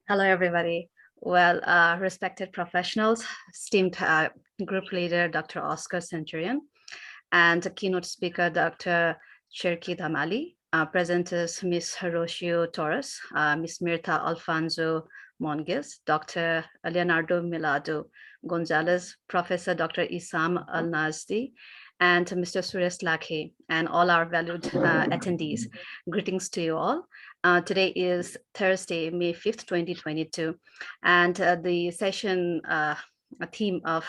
Hello, everybody. Well, respected professionals, esteemed group leader, Dr. Oscar Centurion, and keynote speaker, Dr. Cherki Damali, presenters, Ms. Hiroshio Torres, Ms. Mirta Alfonso Monges, Dr. Leonardo Milado Gonzalez, Professor Dr. Isam Al-Nazdi, and Mr. Suresh Lakhe, and all our valued attendees. Greetings to you all. Today is Thursday, May 5th, 2022, and the session theme of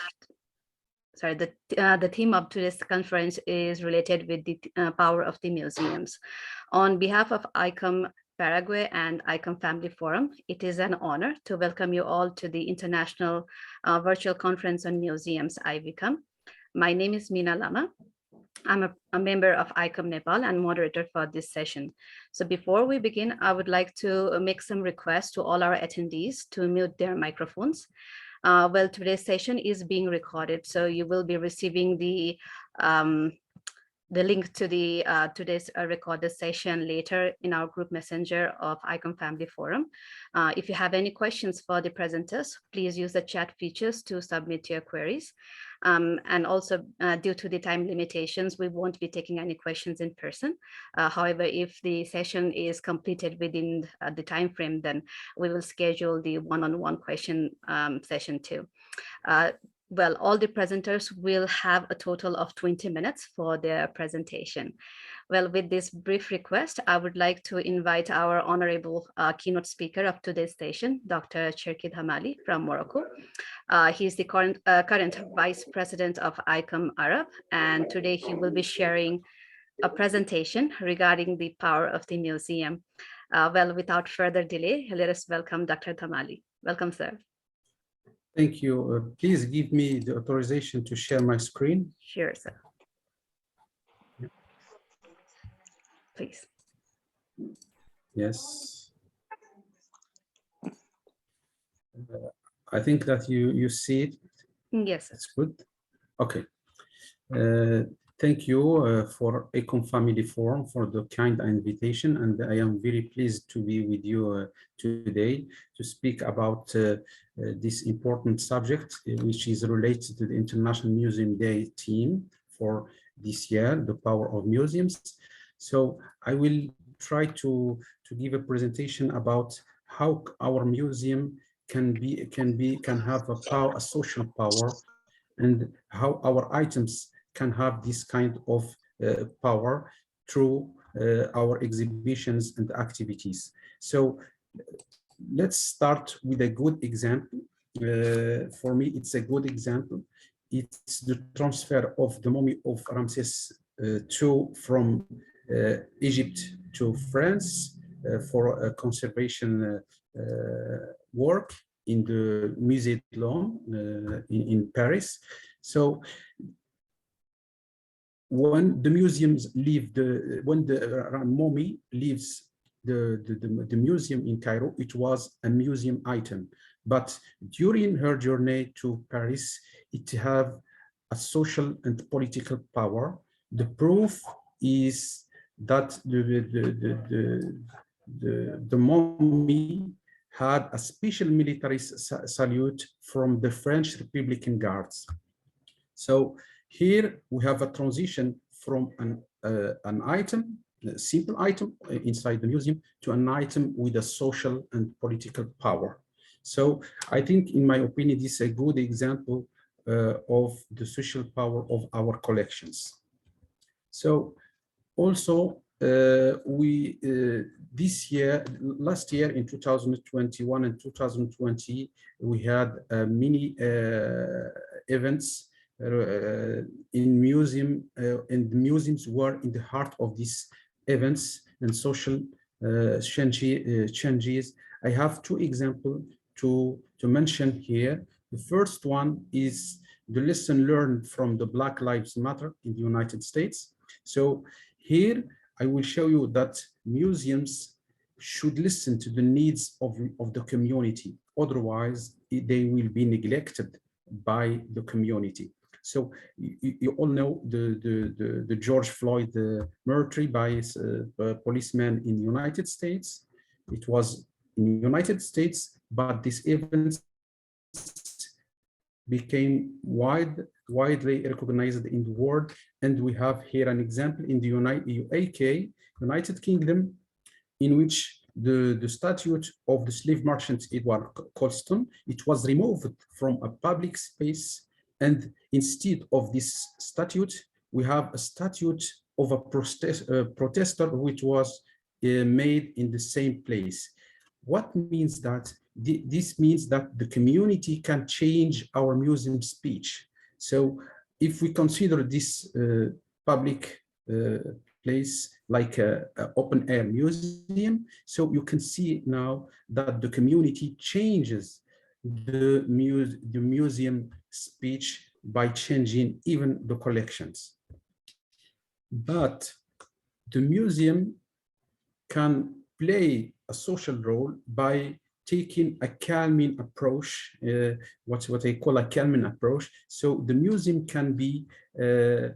the theme of today's conference is related with the power of the museums. On behalf of ICOM Paraguay and ICOM Family Forum, it is an honor to welcome you all to the International Virtual Conference on Museums, Ivcom. My name is Meena Lama. I'm a member of ICOM Nepal and moderator for this session. So before we begin, I would like to make some requests to all our attendees to mute their microphones. Well, today's session is being recorded, so you will be receiving the link to the today's recorded session later in our group messenger of ICOM Family Forum. If you have any questions for the presenters, please use the chat features to submit your queries. And also, due to the time limitations, we won't be taking any questions in person. However, if the session is completed within the time frame, then we will schedule the one-on-one question session too. Well, all the presenters will have a total of 20 minutes for their presentation. Well, with this brief request, I would like to invite our honorable keynote speaker of today's session, Dr. Cherki Damali from Morocco. He's the current Vice President of ICOM Arab, and today he will be sharing a presentation regarding the power of the museum. Well, without further delay, let us welcome Dr. Damali. Welcome, sir. Thank you. Please give me the authorization to share my screen. Sure, sir. Please. Yes. I think that you see it. Yes. That's good. Okay. Thank you for ICOM Family Forum for the kind invitation, and I am very pleased to be with you today to speak about this important subject, which is related to the International Museum Day theme for this year, the power of museums. So I will try to give a presentation about how our museum can have a social power, and how our items can have this kind of power through our exhibitions and activities. So let's start with a good example. For me, it's a good example. It's the transfer of the mummy of Ramses II from Egypt to France for a conservation work in the Musée de l'Homme in Paris. So when the museums leave when the mummy leaves the museum in Cairo, it was a museum item. But during her journey to Paris, it had a social and political power. The proof is that the mummy had a special military salute from the French Republican Guards. So here we have a transition from an item, a simple item inside the museum, to an item with a social and political power. So I think, in my opinion, this is a good example of the social power of our collections. So also, last year in 2021 and 2020, we had many events in museum, and the museums were in the heart of these events and social changes. I have two examples to mention here. The first one is the lesson learned from the Black Lives Matter in the United States. So here I will show you that museums should listen to the needs of the community. Otherwise, they will be neglected by the community. So you all know the George Floyd murder by a policeman in the United States. It was in the United States, but these events became widely recognized in the world. And we have here an example in the United Kingdom, in which the statute of the slave merchant Edward Colston, it was removed from a public space. And instead of this statute, we have a statute of a protester, which was made in the same place. What means that? This means that the community can change our museum speech. So if we consider this public place like an open air museum, so you can see now that the community changes the museum speech by changing even the collections. But the museum can play a social role by taking a calming approach, what I call a calming approach. So the museum can be a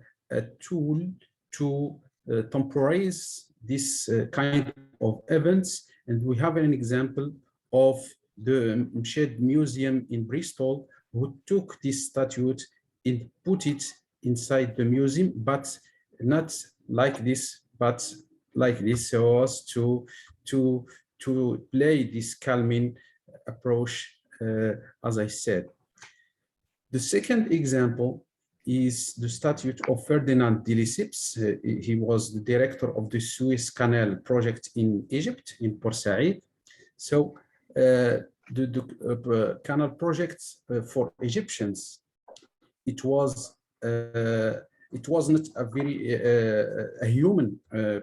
tool to temporize this kind of events. And we have an example of the Mshed Museum in Bristol, who took this statute and put it inside the museum, but not like this, but like this, so as to play this calming approach, as I said. The second example is the statute of Ferdinand de Lesseps. He was the director of the Suez Canal project in Egypt, in Port Said. So the canal projects for Egyptians, it was not a very a human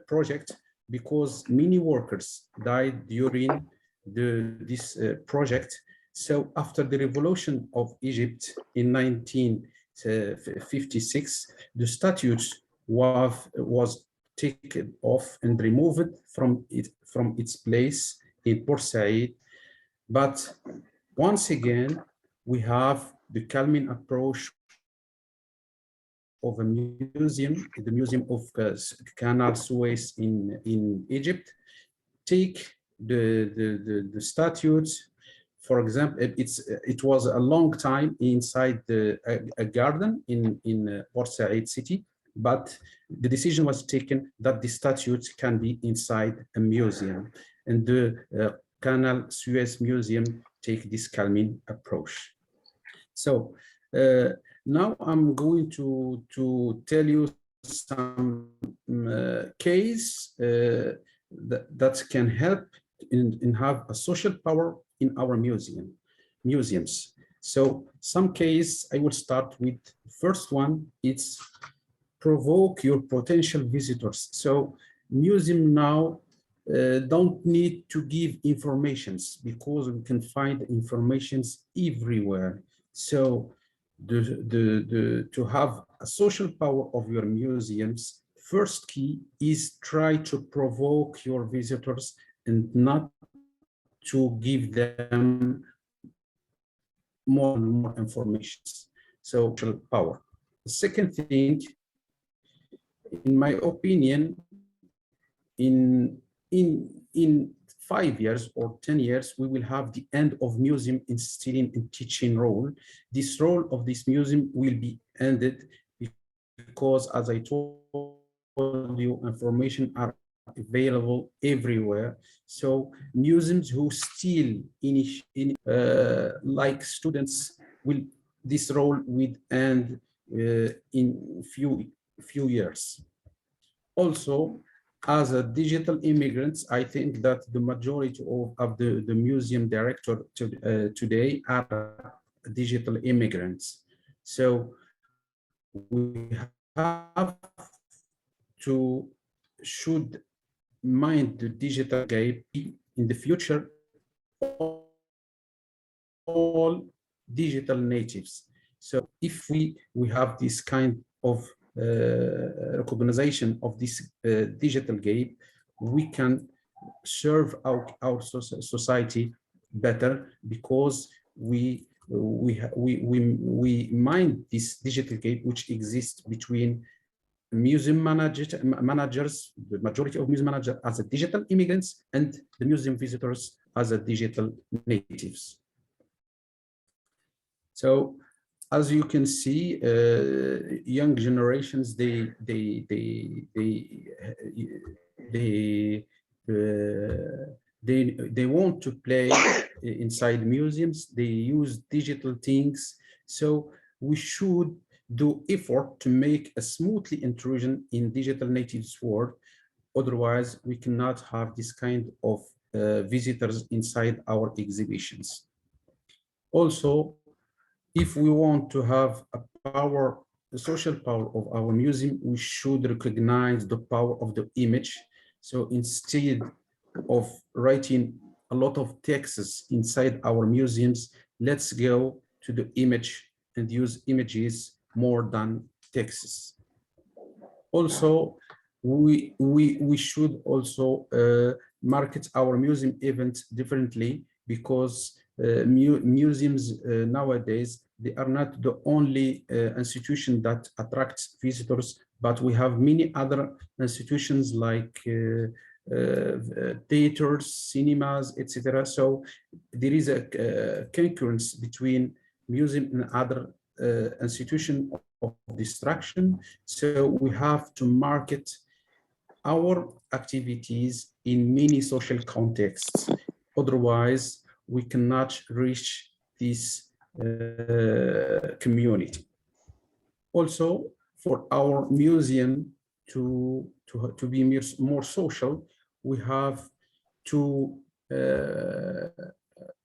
project, because many workers died during this project. So after the revolution of Egypt in 1956, the statute was taken off and removed from its place in Port Said. But once again, we have the calming approach of a museum, the Museum of Canal Suez in Egypt. Take the statutes. For example, it was a long time inside a garden in Port Said city, but the decision was taken that the statutes can be inside a museum, and the Canal Suez Museum take this calming approach. So now I'm going to tell you some case that can help in have a social power in our museums. So some case, I will start with the first one. It's provoke your potential visitors. So museum now don't need to give informations, because we can find informations everywhere. So to have a social power of your museums, first key is try to provoke your visitors and not to give them more and more information. So social power. The second thing, in my opinion, in 5 years or 10 years, we will have the end of museum instilling and teaching role. This role of this museum will be ended, because, as I told you, information are available everywhere. So museums who still like students, this role will end in few years. Also, as a digital immigrants, I think that the majority of the museum director today are digital immigrants. So we have to should mind the digital gap in the future, all digital natives. So if we have this kind of recognition of this digital gap, we can serve our society better, because we mind this digital gap which exists between museum managers, the majority of museum managers as a digital immigrants, and the museum visitors as a digital natives. So as you can see, young generations, they want to play inside museums. They use digital things. So we should do effort to make a smoothly intrusion in digital natives world. Otherwise, we cannot have this kind of visitors inside our exhibitions. Also, if we want to have a power, the social power of our museum, we should recognize the power of the image. So instead of writing a lot of texts inside our museums, let's go to the image and use images more than texts. Also, we should also market our museum events differently, because museums nowadays, they are not the only institution that attracts visitors, but we have many other institutions like theaters, cinemas, etc. So there is a concurrence between museum and other institution of distraction. So we have to market our activities in many social contexts. Otherwise, we cannot reach this community. Also, for our museum to be more social, we have to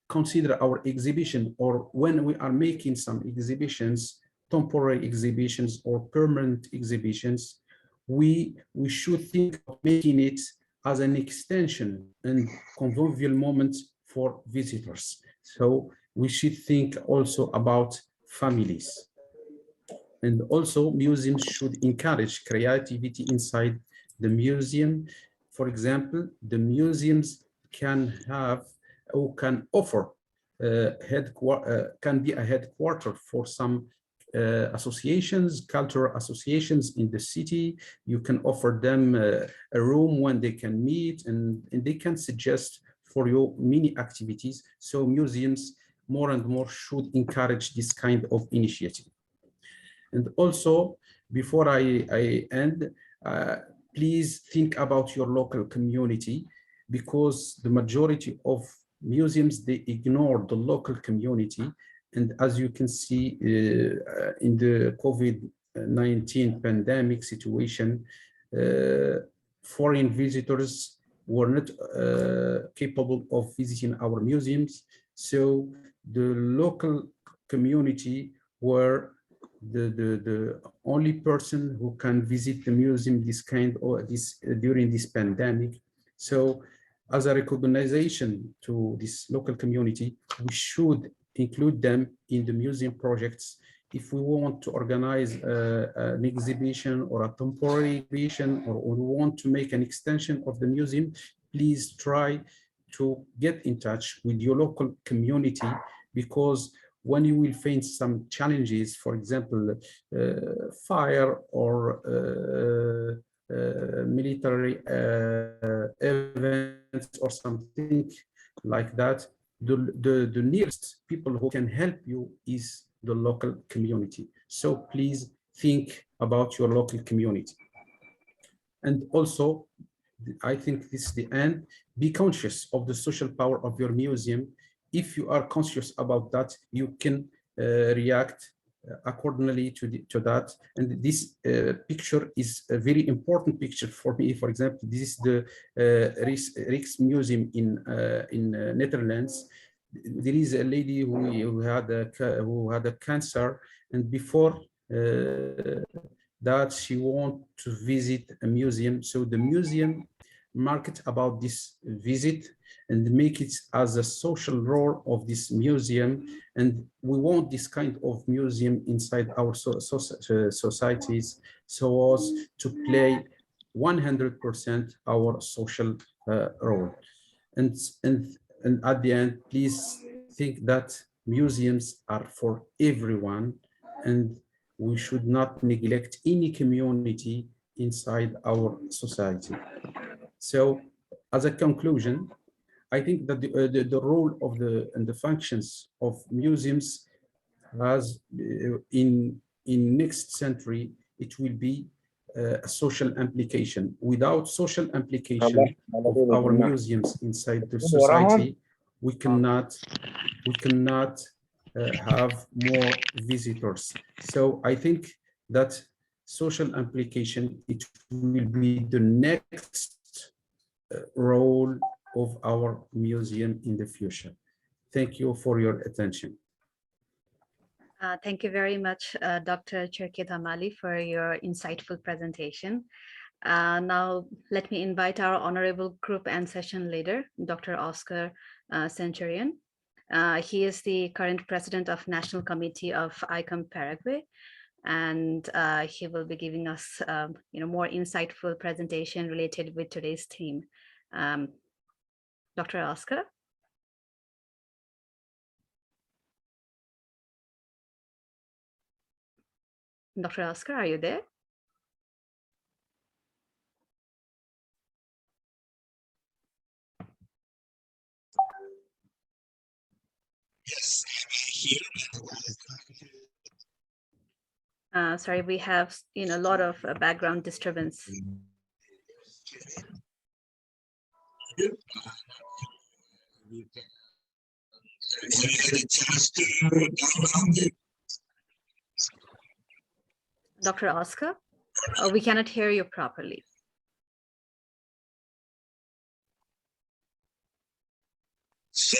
consider our exhibition, or when we are making some exhibitions, temporary exhibitions or permanent exhibitions, we should think of making it as an extension and convivial moment for visitors. So we should think also about families. And also, museums should encourage creativity inside the museum. For example, the museums can have or can offer can be a headquarter for some associations, cultural associations in the city. You can offer them a room when they can meet, and they can suggest for you many activities. So museums more and more should encourage this kind of initiative. And also, before I end, please think about your local community, because the majority of museums, they ignore the local community. And as you can see in the COVID-19 pandemic situation, foreign visitors were not capable of visiting our museums. So the local community were the only person who can visit the museum during this pandemic. So as a recognition to this local community, we should include them in the museum projects. If we want to organize an exhibition or a temporary exhibition, or we want to make an extension of the museum, please try to get in touch with your local community, because when you will face some challenges, for example, fire or military events or something like that, the nearest people who can help you is the local community. So please think about your local community. And also, I think this is the end, be conscious of the social power of your museum. If you are conscious about that, you can react accordingly to that. And this picture is a very important picture for me. For example, this is the Rijksmuseum in Netherlands. There is a lady who had a cancer, and before that she want to visit a museum. So the museum market about this visit and make it as a social role of this museum. And we want this kind of museum inside our societies, so as to play 100% our social role. And at the end, please think that museums are for everyone, and we should not neglect any community inside our society. So as a conclusion, I think that the role of the functions of museums has in next century, it will be a social implication. Without social implication of our museums inside the society, we cannot have more visitors. So I think that social implication, it will be the next role of our museum in the future. Thank you for your attention. Thank you very much, Dr. Cherkid Hamali, for your insightful presentation. Now, let me invite our honorable group and session leader, Dr. Oscar Centurion. He is the current president of National Committee of ICOM Paraguay, and he will be giving us more insightful presentation related with today's theme. Dr. Oscar? Dr. Oscar, are you there? Yes, here. Sorry, we have a lot of background disturbance. Dr. Oscar, we cannot hear you properly. So,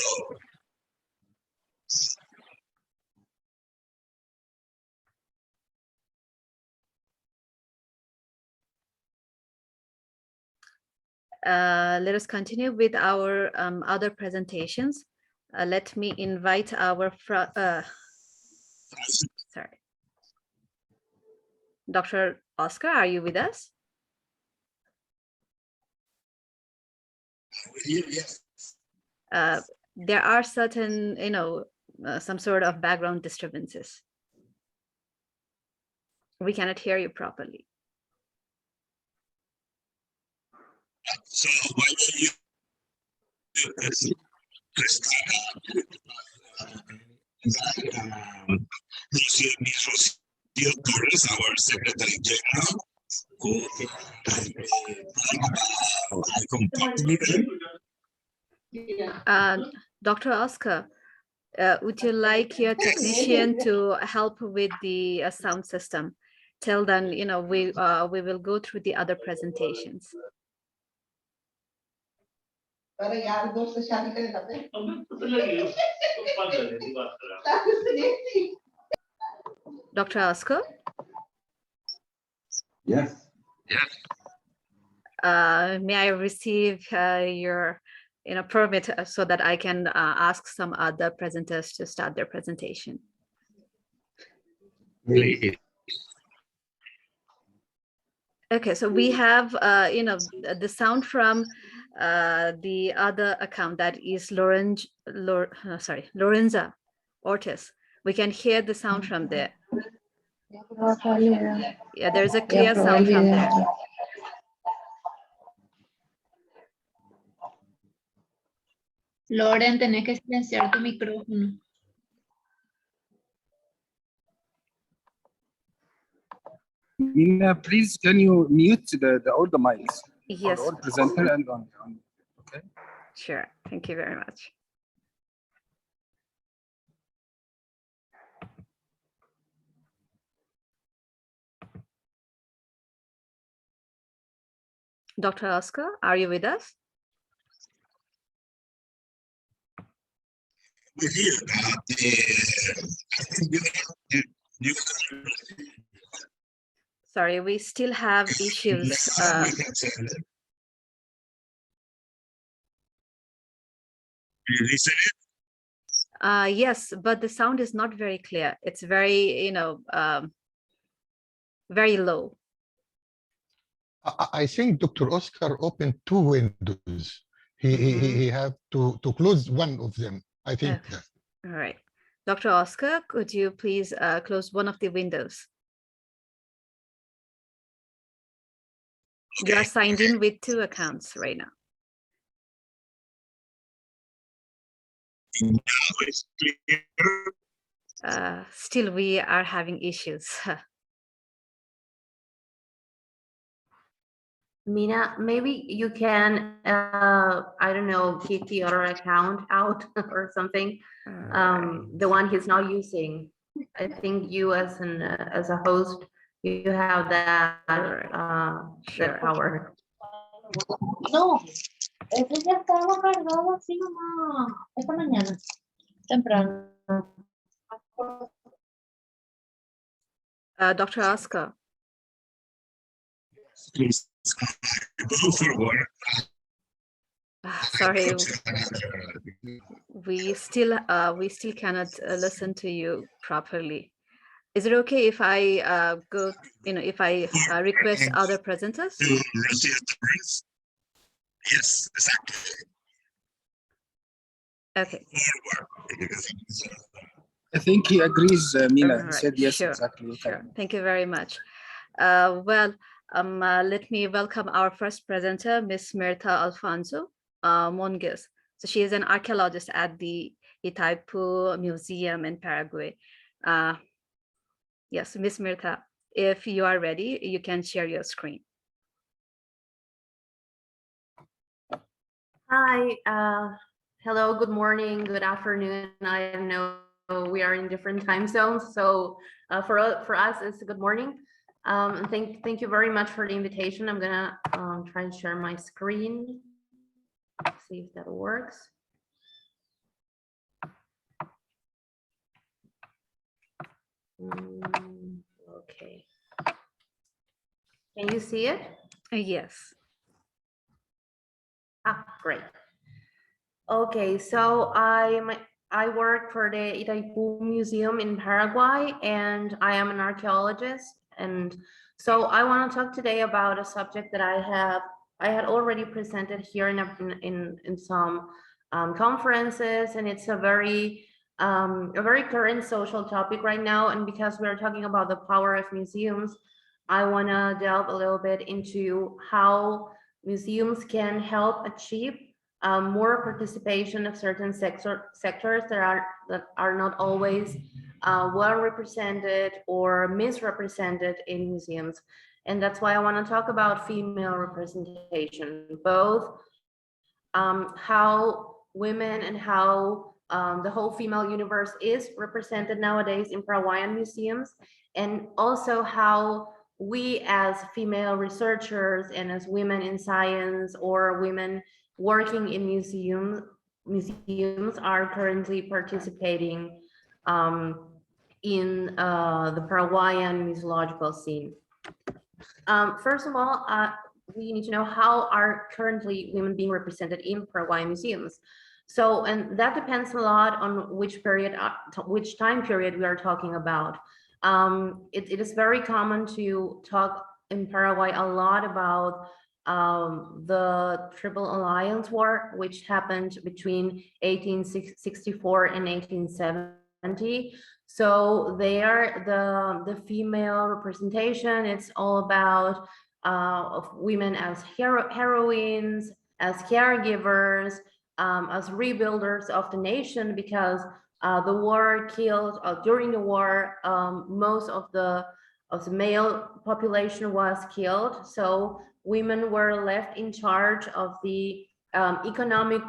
let us continue with our other presentations. Let me invite our, sorry. Dr. Oscar, are you with us? yes. There are certain, some sort of background disturbances. We cannot hear you properly. So why don't you Torres, our Secretary General, who Dr. Oscar, would you like your technician to help with the sound system? Till then, we will go through the other presentations. Dr. Oscar? Yes. May I receive your permit so that I can ask some other presenters to start their presentation? Please. Okay, so we have the sound from the other account, that is Lorenza Ortiz. We can hear the sound from there. Yeah, there's a clear sound from there. Loren, tenés que silenciar tu micrófono. Mina, please, can you mute all the mics? Yes. All presenter and on. Okay. Sure. Thank you very much. Dr. Oscar, are you with us? We're here. Sorry, we still have issues. Yes, but the sound is not very clear. It's very, very low. I think Dr. Oscar opened two windows. He have to close one of them. I think. Okay. All right. Dr. Oscar, could you please close one of the windows? Okay. You are signed in with 2 accounts right now. Now it's clear. Still, we are having issues. Mina, maybe you can, I don't know, kick the other account out or something. The one he's not using. I think you as a host, you have that that power. No, ese ya estaba cargado así nomás. Esta mañana. Temprano. Dr. Oscar. Please go forward. Sorry, we still cannot listen to you properly. Is it okay if I go, if I request other presenters? Yes, exactly. Okay. I think he agrees, Mina. He Right, said yes, sure, exactly. Sure. Thank you very much. Well, let me welcome our first presenter, Ms. Mirta Alfonso Monges. So she is an archaeologist at the Itaipu Museum in Paraguay. Yes, Ms. Mirta, if you are ready, you can share your screen. Hi, hello, good morning, good afternoon. I know we are in different time zones, so for us, it's good morning. And thank you very much for the invitation. I'm gonna try and share my screen. See if that works. Okay. Can you see it? Yes. Ah, great. Okay, so I work for the Itaipu Museum in Paraguay, and I am an archaeologist. And so I want to talk today about a subject that I had already presented here in some conferences, and it's a very current social topic right now. And because we are talking about the power of museums, I want to delve a little bit into how museums can help achieve more participation of certain sectors that are not always well represented or misrepresented in museums. And that's why I want to talk about female representation, both how women and how the whole female universe is represented nowadays in Paraguayan museums, and also how we as female researchers and as women in science or women working in museums are currently participating in the Paraguayan museological scene. First of all, we need to know how are currently women being represented in Paraguayan museums. So, and that depends a lot on which period, which time period we are talking about. It is very common to talk in Paraguay a lot about the Triple Alliance War, which happened between 1864 and 1870. So there, the female representation, it's all about of women as heroines, as caregivers, as rebuilders of the nation, because the war killed, during the war, most of the male population was killed. So women were left in charge of the economic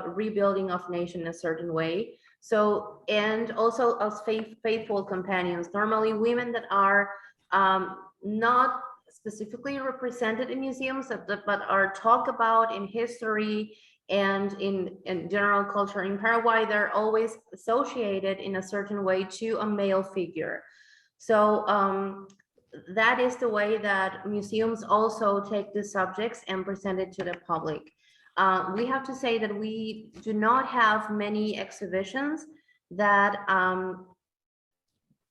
rebuilding of nation in a certain way. So, and also as faithful companions, normally women that are not specifically represented in museums, but are talked about in history and in general culture in Paraguay, they're always associated in a certain way to a male figure. So that is the way that museums also take the subjects and present it to the public. We have to say that we do not have many exhibitions that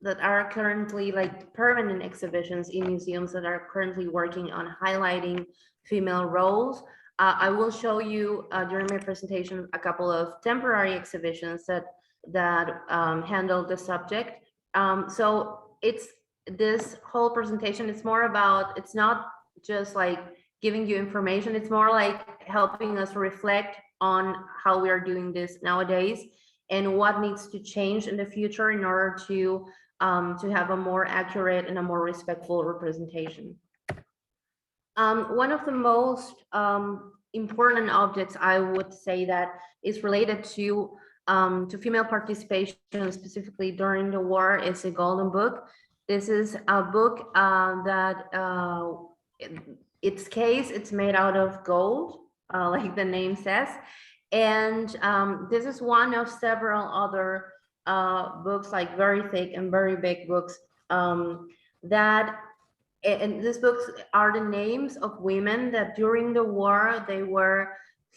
that are currently like permanent exhibitions in museums that are currently working on highlighting female roles. I will show you during my presentation a couple of temporary exhibitions that handle the subject. So it's this whole presentation, it's more about, it's not just like giving you information, it's more like helping us reflect on how we are doing this nowadays. and what needs to change in the future in order to have a more accurate and a more respectful representation. One of the most important objects, I would say, that is related to female participation, specifically during the war, is a Golden Book. This is a book that its case, it's made out of gold, like the name says. And this is one of several other books, like very thick and very big books, that, and these books are the names of women that during the war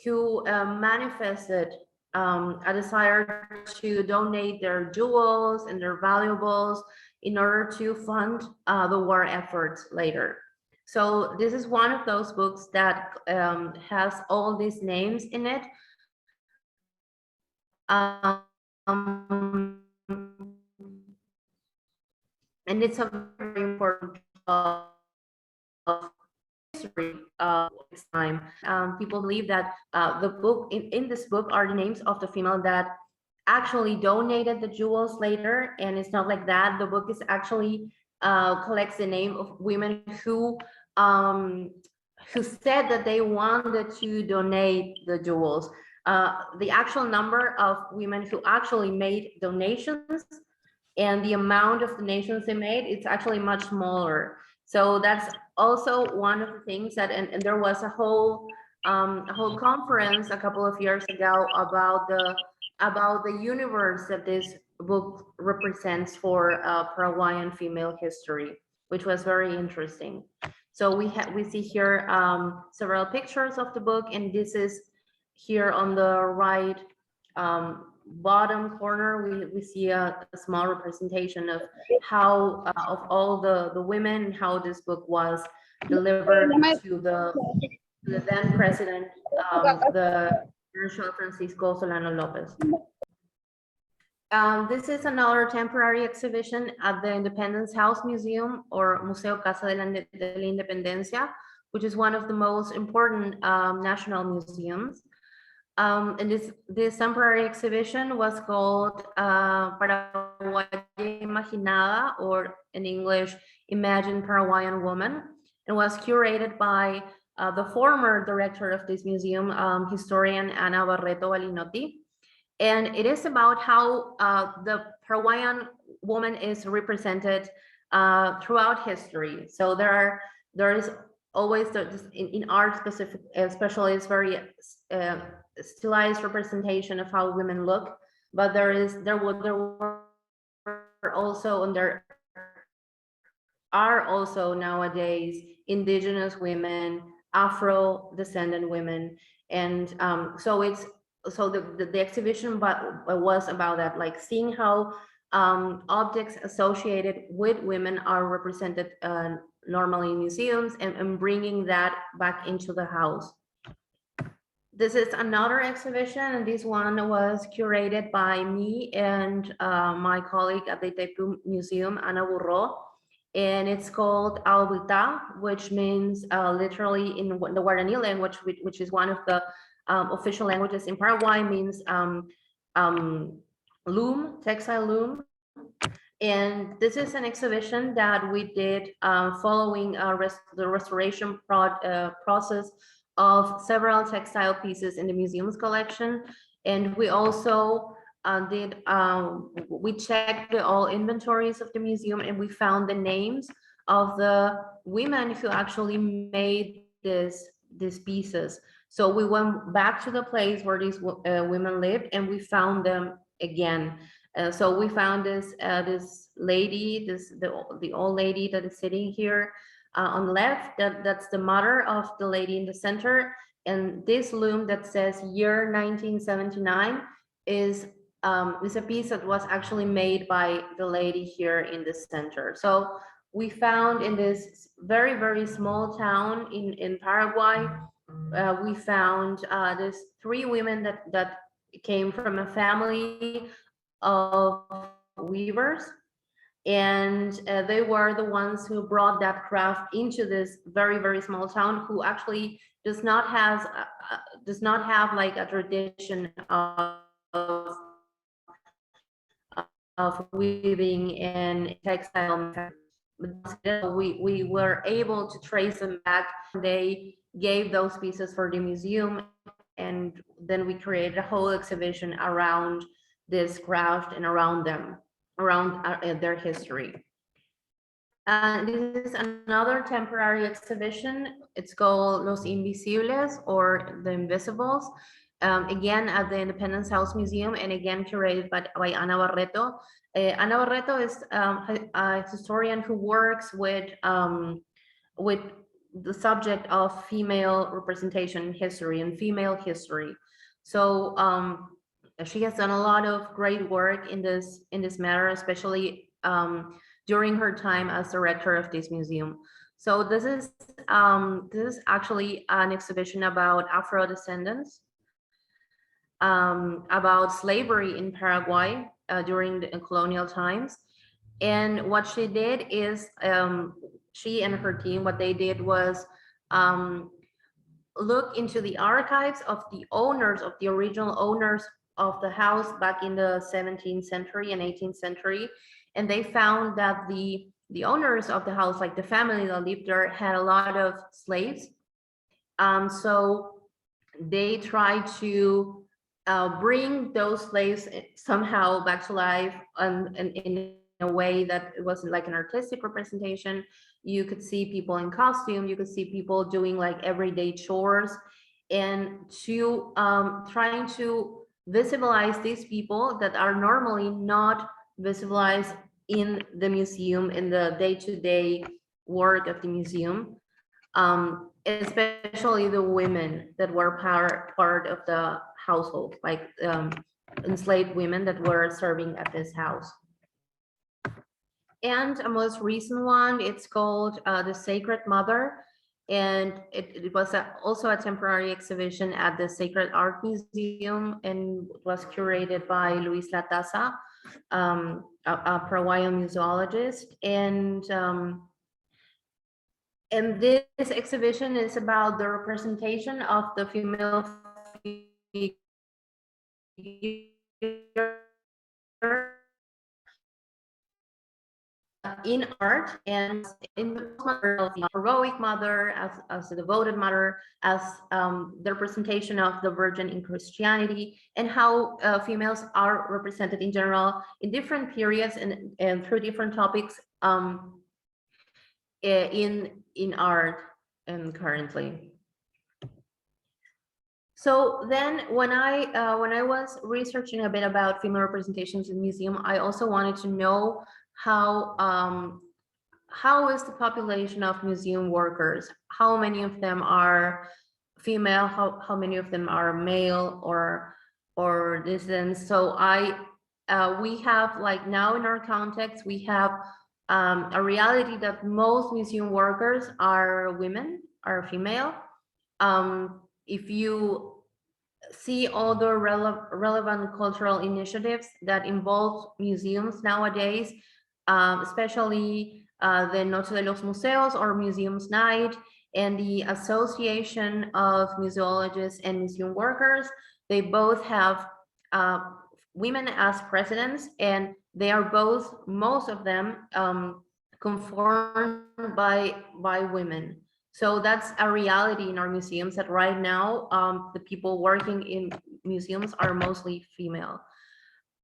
who manifested a desire to donate their jewels and their valuables in order to fund the war efforts later. So this is one of those books that has all these names in it. And it's a very important history of its time. People believe that the book, in this book, are the names of the female that actually donated the jewels later, and it's not like that. The book is actually collects the name of women who said that they wanted to donate the jewels. The actual number of women who actually made donations and the amount of donations they made, it's actually much smaller. So that's also one of the things that, and there was a whole conference a couple of years ago about the universe that this book represents for Paraguayan female history, which was very interesting. So we see here several pictures of the book, and this is here on the right bottom corner, we see a small representation of how of all the women, how this book was delivered to the then president, the Marshal Francisco Solano Lopez. This is another temporary exhibition at the Independence House Museum, or Museo Casa de la Independencia, which is one of the most important national museums. And this temporary exhibition was called Paraguay Imaginada, or in English, Imagine Paraguayan Woman, and was curated by the former director of this museum, historian Ana Barreto Balinotti. And it is about how the Paraguayan woman is represented throughout history. So there is always in art specific, especially, it's very stylized representation of how women look, but there were also, and there are also nowadays, indigenous women, Afro descendant women, and so the exhibition was about that, like seeing how objects associated with women are represented normally in museums, and bringing that back into the house. This is another exhibition, and this one was curated by me and my colleague at the Itaipu Museum, Ana Burro, and it's called Aubita, which means literally in the Guarani language, which is one of the official languages in Paraguay, means loom, textile loom. And this is an exhibition that we did following the restoration process of several textile pieces in the museum's collection. And we also we checked all inventories of the museum, and we found the names of the women who actually made these pieces. So we went back to the place where these women lived, and we found them again. So we found this lady, the old lady that is sitting here on the left. That's the mother of the lady in the center, and this loom that says year 1979 is a piece that was actually made by the lady here in the center. So we found in this very, very small town in Paraguay, we found these 3 women that came from a family of weavers, and they were the ones who brought that craft into this very, very small town, who actually does not have like a tradition of of weaving and textile. We were able to trace them back. They gave those pieces for the museum, and then we created a whole exhibition around this craft and around them, around their history. This is another temporary exhibition. It's called Los Invisibles, or The Invisibles. Again, at the Independence House Museum, and again curated by Ana Barreto. Ana Barreto is a historian who works with the subject of female representation in history and female history. So she has done a lot of great work in this matter, especially during her time as director of this museum. So this is actually an exhibition about Afro descendants, about slavery in Paraguay during the colonial times. And what she did is, she and her team, what they did was look into the archives of the owners, of the original owners of the house back in the 17th century and 18th century. And they found that the owners of the house, like the family that lived there, had a lot of slaves. So they tried to bring those slaves somehow back to life, and in a way that it wasn't like an artistic representation. You could see people in costume, you could see people doing like everyday chores, and to trying to visualize these people that are normally not visualized in the museum, in the day-to-day work of the museum, especially the women that were part of the household, like enslaved women that were serving at this house. And a most recent one, it's called The Sacred Mother. And it was also a temporary exhibition at the Sacred Art Museum, and was curated by Luis Latasa, a Paraguayan museologist. And this exhibition is about the representation of the female figure in art, and in the mother of the heroic mother, as a devoted mother, as the representation of the Virgin in Christianity, and how females are represented in general in different periods and through different topics in art and currently. So then when I was researching a bit about female representations in museum, I also wanted to know how is the population of museum workers? How many of them are female? How many of them are male or dissidents? So we have, like, now in our context, we have a reality that most museum workers are women, are female. If you see all the relevant cultural initiatives that involve museums nowadays, especially the Noche de los Museos, or Museums Night, and the Association of Museologists and Museum Workers, they both have women as presidents, and they are both, most of them, conformed by women. So that's a reality in our museums, that right now the people working in museums are mostly female.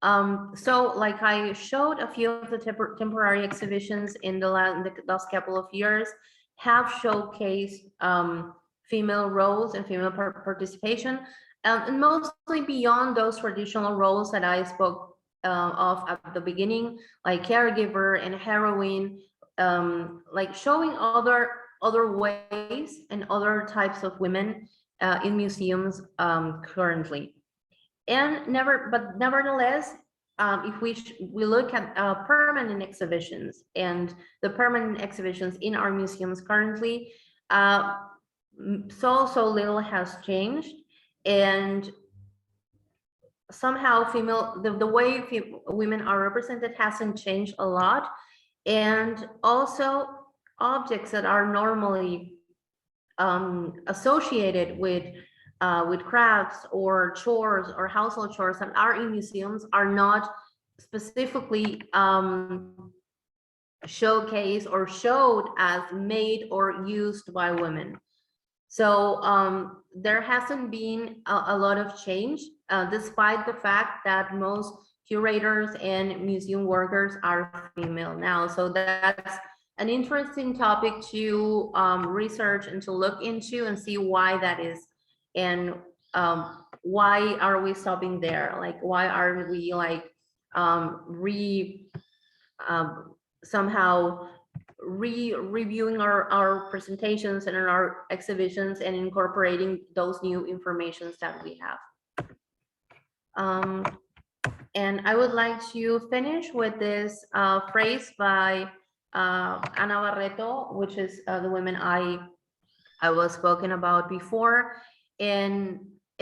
So like I showed, a few of the temporary exhibitions in the last couple of years have showcased female roles and female participation, and mostly beyond those traditional roles that I spoke of at the beginning, like caregiver and heroine, like showing other ways and other types of women in museums currently. And nevertheless, if we look at permanent exhibitions, and the permanent exhibitions in our museums currently, so little has changed, and somehow the way women are represented hasn't changed a lot. And also objects that are normally associated with crafts or chores or household chores that are in museums are not specifically showcased or showed as made or used by women. So there hasn't been a lot of change, despite the fact that most curators and museum workers are female now. So that's an interesting topic to research and to look into and see why that is, and why are we stopping there? Like, why are we like somehow reviewing our presentations and our exhibitions and incorporating those new informations that we have. And I would like to finish with this phrase by Ana Barreto, which is the woman I was spoken about before. And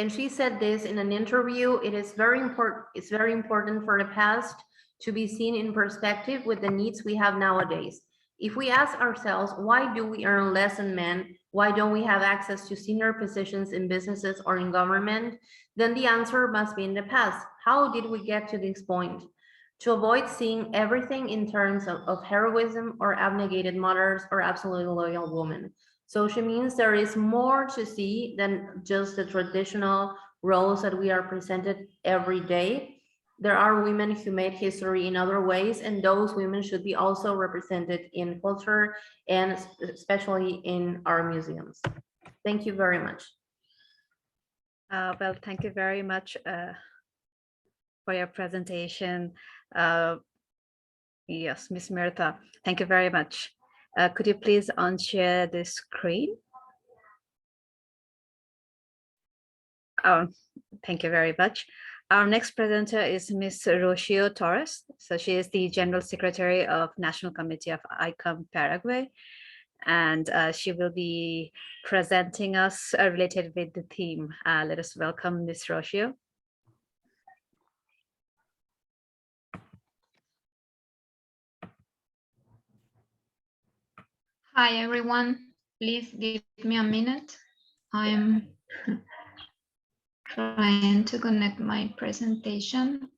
she said this in an interview: it is very important, it's very important for the past to be seen in perspective with the needs we have nowadays. If we ask ourselves, why do we earn less than men? Why don't we have access to senior positions in businesses or in government? Then the answer must be in the past. How did we get to this point? To avoid seeing everything in terms of heroism or abnegated mothers or absolutely loyal women. So she means there is more to see than just the traditional roles that we are presented every day. There are women who made history in other ways, and those women should be also represented in culture and especially in our museums. Thank you very much. Well, thank you very much for your presentation. Yes, Ms. Mirtha, thank you very much. Could you please unshare the screen? Thank you very much. Our next presenter is Ms. Rocio Torres. So she is the General Secretary of National Committee of ICOM Paraguay, and she will be presenting us related with the theme. Let us welcome Ms. Rocio. Hi, everyone. Please give me a minute. I'm trying to connect my presentation.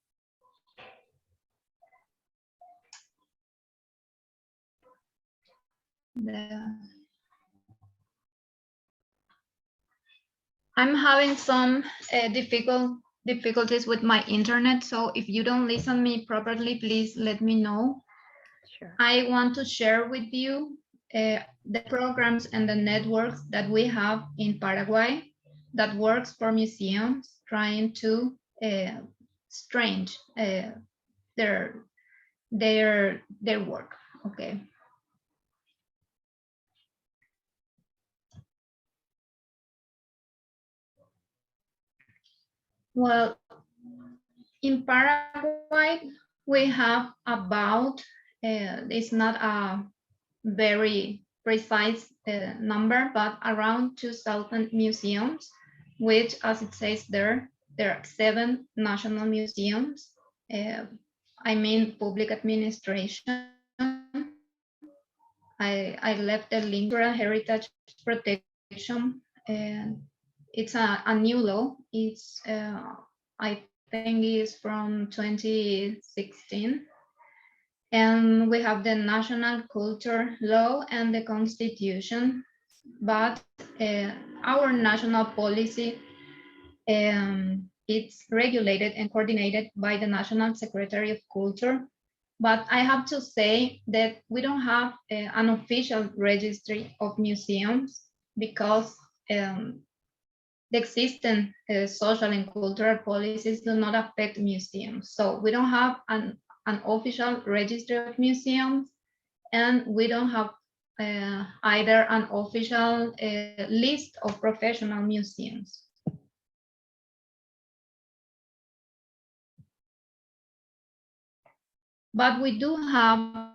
I'm having some difficulties with my internet, so if you don't listen me properly, please let me know. Sure. I want to share with you the programs and the networks that we have in Paraguay that works for museums trying to strengthen their work. Okay. Well, in Paraguay, we have about, it's not a very precise number, but around 2,000 museums, which, as it says there are 7 national museums. I mean, public administration. I left the link for heritage protection, and it's a new law. It's I think is from 2016. And we have the national culture law and the constitution, but our national policy, it's regulated and coordinated by the National Secretary of Culture. But I have to say that we don't have an official registry of museums because the existing social and cultural policies do not affect museums. So we don't have an official registry of museums, and we don't have either an official list of professional museums. But we do have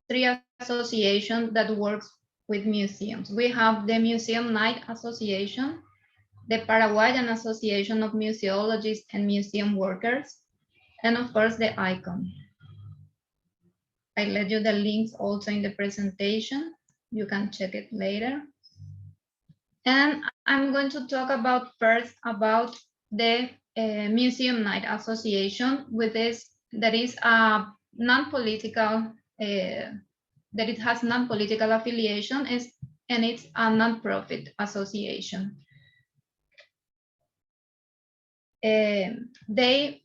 3 associations that works with museums. We have the Museum Night Association, the Paraguayan Association of Museologists and Museum Workers, and of course the ICOM. I let you the links also in the presentation. You can check it later. And I'm going to talk about first about the museum night association with this that is a non-political that it has non-political affiliation and it's a non-profit association. They,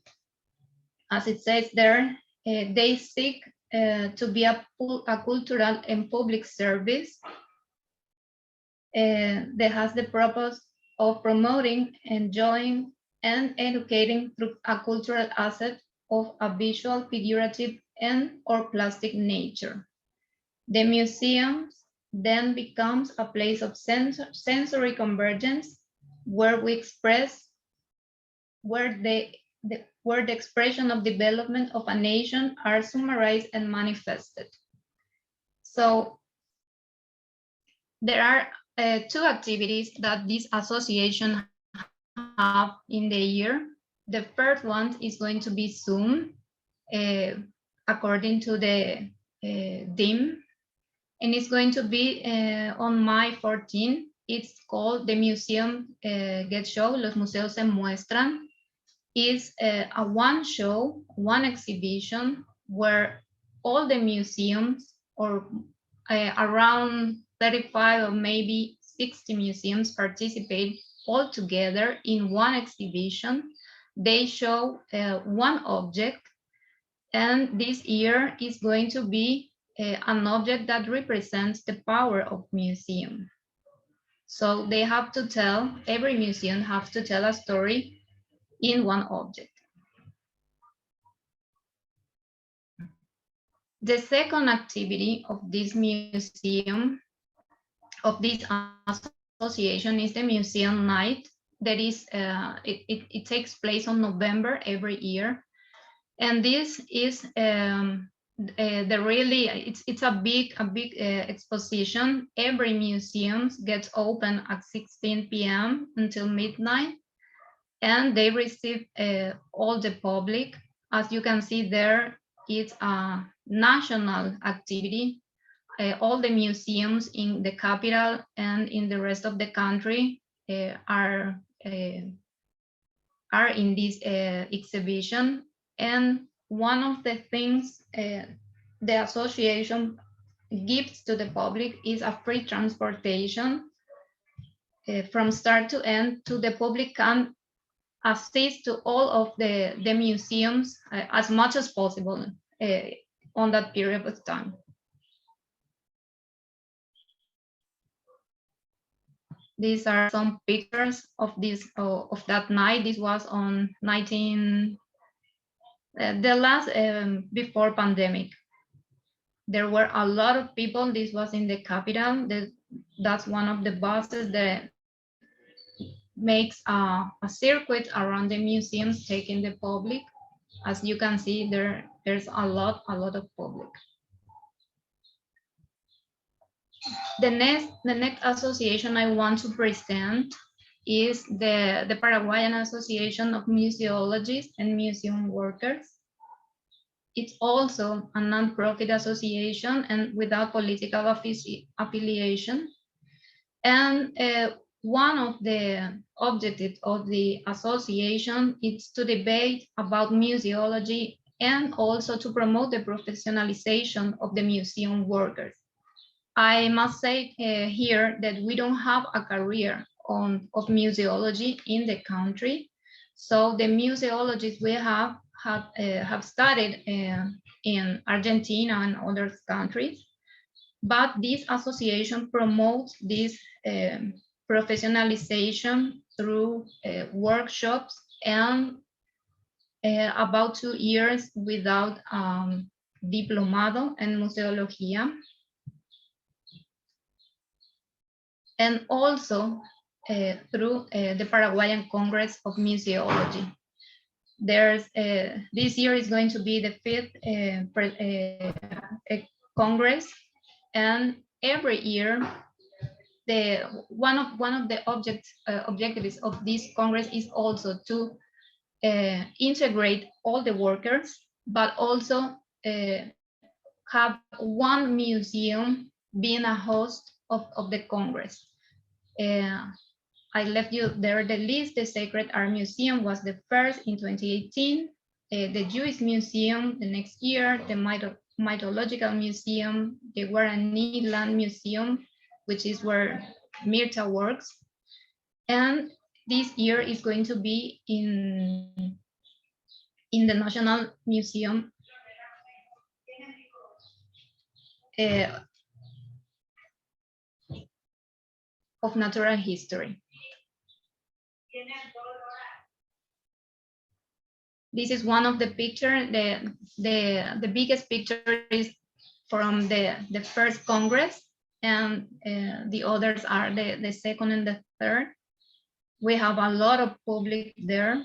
as it says there, they seek to be a cultural and public service that has the purpose of promoting, enjoying, and educating through a cultural asset of a visual, figurative, and or plastic nature. The museum then becomes a place of sensory convergence where we express, where the expression of development of a nation are summarized and manifested. So there are two activities that this association have in the year. The first one is going to be Zoom, according to the theme, and it's going to be on May 14. It's called the Museum Get Show, Los Museos se Muestran. Is a one show, one exhibition where all the museums, or around 35 or maybe 60 museums, participate all together in one exhibition. They show one object, and this year is going to be an object that represents the power of museum. So they have to tell, every museum has to tell a story in one object. The second activity of this museum, of this association, is the museum night. That is, it takes place on November every year, and this is it's a big exposition. Every museum gets open at 16 p.m. until midnight, and they receive all the public. As you can see there, it's a national activity. All the museums in the capital and in the rest of the country are in this exhibition. And one of the things the association gives to the public is a free transportation from start to end. To the public can assist to all of the museums as much as possible on that period of time. These are some pictures of this of that night. This was on the last before pandemic. There were a lot of people. This was in the capital. That's one of the buses that makes a circuit around the museums, taking the public. As you can see, there's a lot of public. The next association I want to present is the Paraguayan Association of Museologists and Museum Workers. It's also a non-profit association and without political affiliation. And one of the objectives of the association is to debate about museology and also to promote the professionalization of the museum workers. I must say here that we don't have a career of museology in the country. So the museologists we have studied in Argentina and other countries. But this association promotes this professionalization through workshops and about 2 years without diplomado en museología. And also through the Paraguayan Congress of Museology. There's this year is going to be the 5th Congress, and every year one of the objectives of this Congress is also to integrate all the workers, but also have one museum being a host of the Congress. I left you there the list. The Sacred Art Museum was the first in 2018. The Jewish Museum the next year, the Mythological Museum, the Guarani Land Museum, which is where Mirta works. And this year is going to be in the National Museum of Natural History. This is one of the pictures. The biggest picture is from the first Congress, and the others are the second and the third. We have a lot of public there.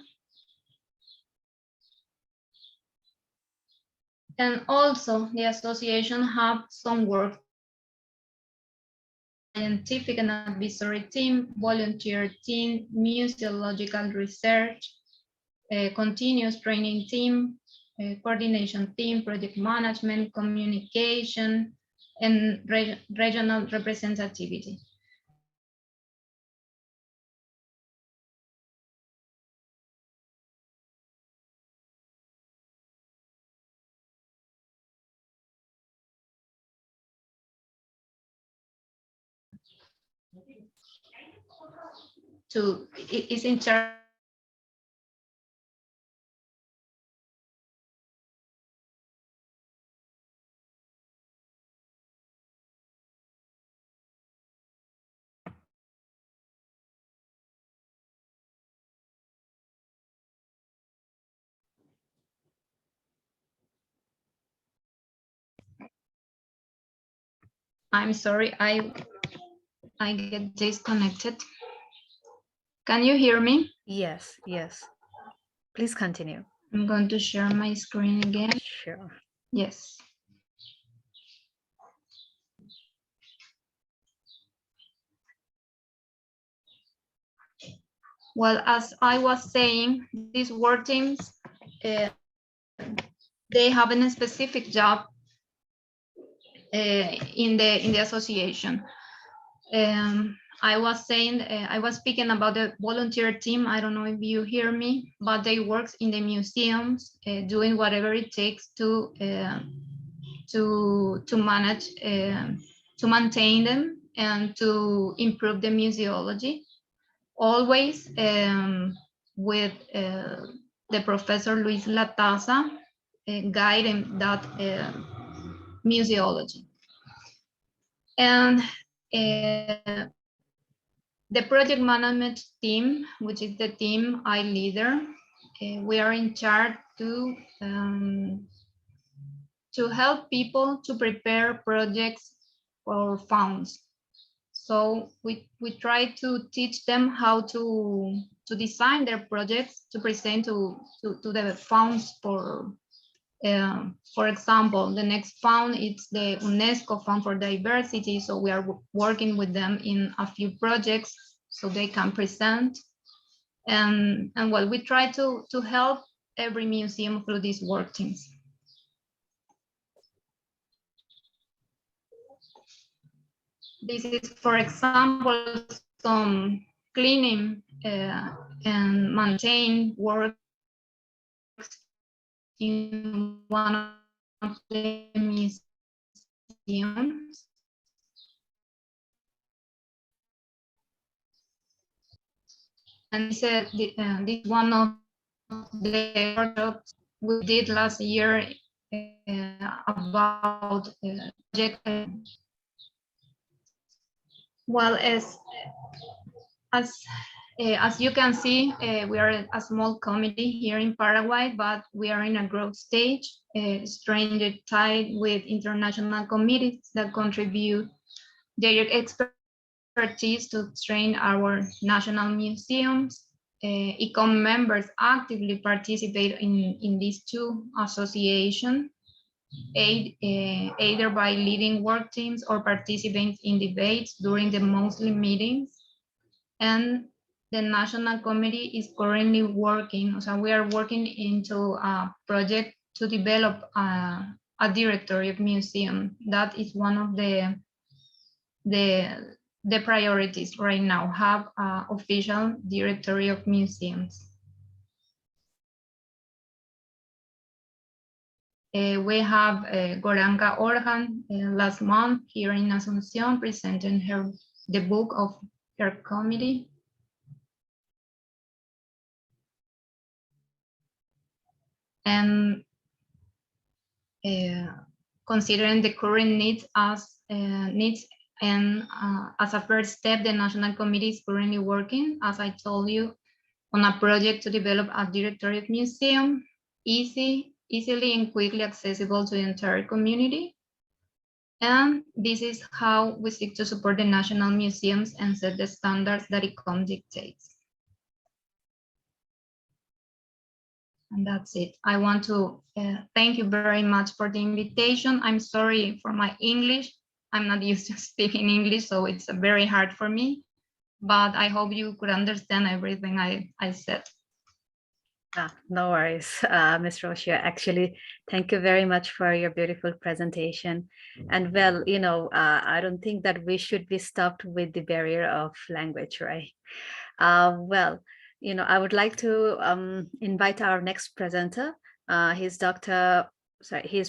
And also the association have some work, scientific and advisory team, volunteer team, museological research, continuous training team, coordination team, project management, communication, and regional representativity. Is in charge. I'm sorry, I get disconnected. Can you hear me? Yes, yes. Please continue. I'm going to share my screen again. Sure. Yes. Well, as I was saying, these work teams, they have a specific job in the association. I was saying, I was speaking about the volunteer team. I don't know if you hear me, but they work in the museums, doing whatever it takes to manage, to maintain them and to improve the museology. Always with the Professor Luis Latasa guiding that museology. And the project management team, which is the team I leader, we are in charge to help people to prepare projects or funds. So we try to teach them how to design their projects to present to the funds for example, the next fund is the UNESCO Fund for Diversity. So we are working with them in a few projects so they can present. And well, we try to help every museum through these work teams. This is, for example, some cleaning and maintain work in one of the museums. And this one of the workshops we did last year about project. Well, as you can see, we are a small committee here in Paraguay, but we are in a growth stage, strongly tied with international committees that contribute their expertise to train our national museums. ICOM members actively participate in these two associations, either by leading work teams or participating in debates during the monthly meetings. And the National Committee is currently working, so we are working into a project to develop a directory of museum. That is one of the the priorities right now. Have an official directory of museums. We have Goranga Orhan last month here in Asunción presenting the book of her committee. And considering the current needs as a first step, the National Committee is currently working, as I told you, on a project to develop a directory of museum, easily and quickly accessible to the entire community. And this is how we seek to support the national museums and set the standards that ICOM dictates. And that's it. I want to thank you very much for the invitation. I'm sorry for my English. I'm not used to speaking English, so it's very hard for me, but I hope you could understand everything I said. No worries, Ms. Rocha. Actually, thank you very much for your beautiful presentation. And well, you know, I don't think that we should be stopped with the barrier of language, right? Well, you know, I would like to invite our next presenter. He's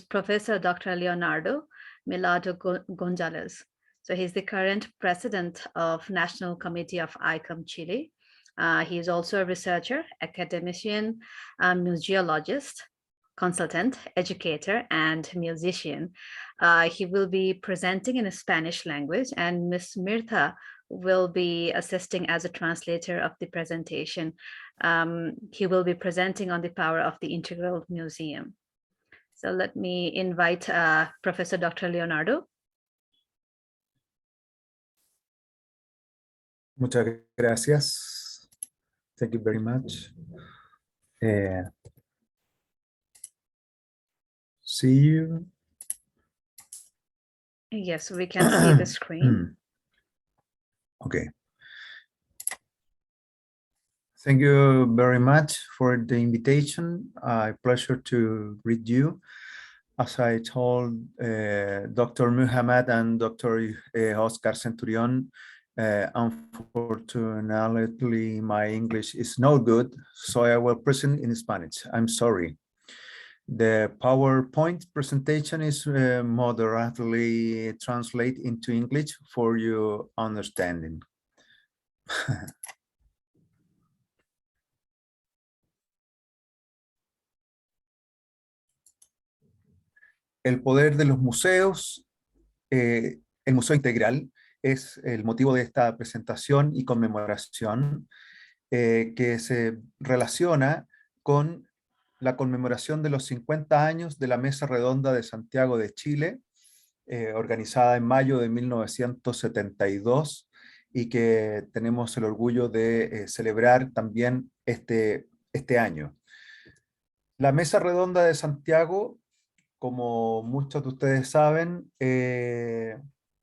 Professor Dr. Leonardo Milado Gonzalez. So he's the current president of National Committee of ICOM Chile. He is also a researcher, academician, museologist, consultant, educator, and musician. He will be presenting in a Spanish language, and Ms. Mirtha will be assisting as a translator of the presentation. He will be presenting on the power of the integral museum. So let me invite Professor Dr. Leonardo. Muchas gracias. Thank you very much. See you. Yes, we can see the screen. Okay. Thank you very much for the invitation. Pleasure to read you. As I told Dr. Muhammad and Dr. Oscar Centurion, unfortunately, my English is no good, so I will present in Spanish. I'm sorry. The PowerPoint presentation is moderately translated into English for your understanding. El poder de los museos, el Museo Integral, es el motivo de esta presentación y conmemoración que se relaciona con la conmemoración de los 50 años de la Mesa Redonda de Santiago de Chile, organizada en mayo de 1972 y que tenemos el orgullo de celebrar también este año. La Mesa Redonda de Santiago, como muchos de ustedes saben,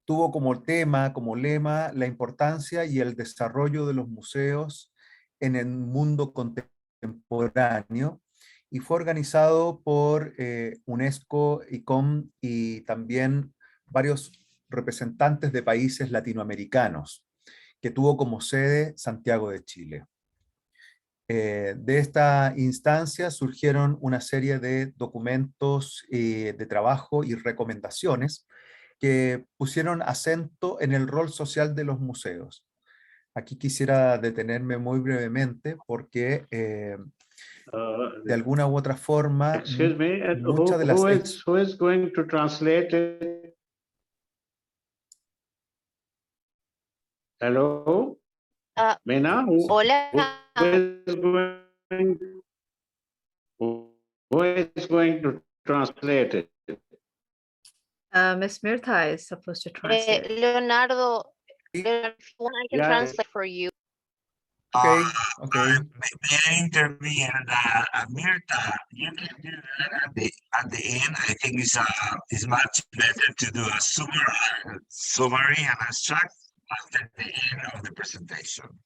tuvo como tema, como lema, la importancia y el desarrollo de los museos en el mundo contemporáneo y fue organizado por UNESCO, ICOM y también varios representantes de países latinoamericanos, que tuvo como sede Santiago de Chile. De esta instancia surgieron una serie de documentos de trabajo y recomendaciones que pusieron acento en el rol social de los museos. Aquí quisiera detenerme muy brevemente porque de alguna u otra forma excuse me, muchas de las who is going to translate it? Hello? Mena? Hola. Who is going to translate it? Ms. Mirtha is supposed to translate. Leonardo, if you want, I can translate for you. Okay. May I intervene? Mirtha, you can do that at the end. I think it's much better to do a summary and abstract after the end of the presentation.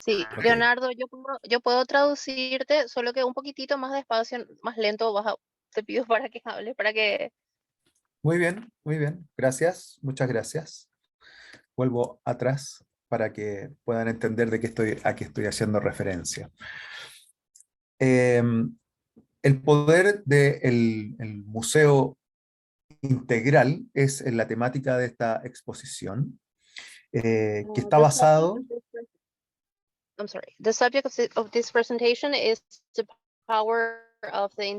Sí, Okay. Leonardo, yo puedo traducirte, solo que un poquitito más despacio, más lento, te pido para que hables, para que Muy bien. Gracias, muchas gracias. Vuelvo atrás para que puedan entender a qué estoy haciendo referencia. El poder del el museo integral es en la temática de esta exposición, que está The basado... subject of this I'm sorry. The subject of this presentation is the power of the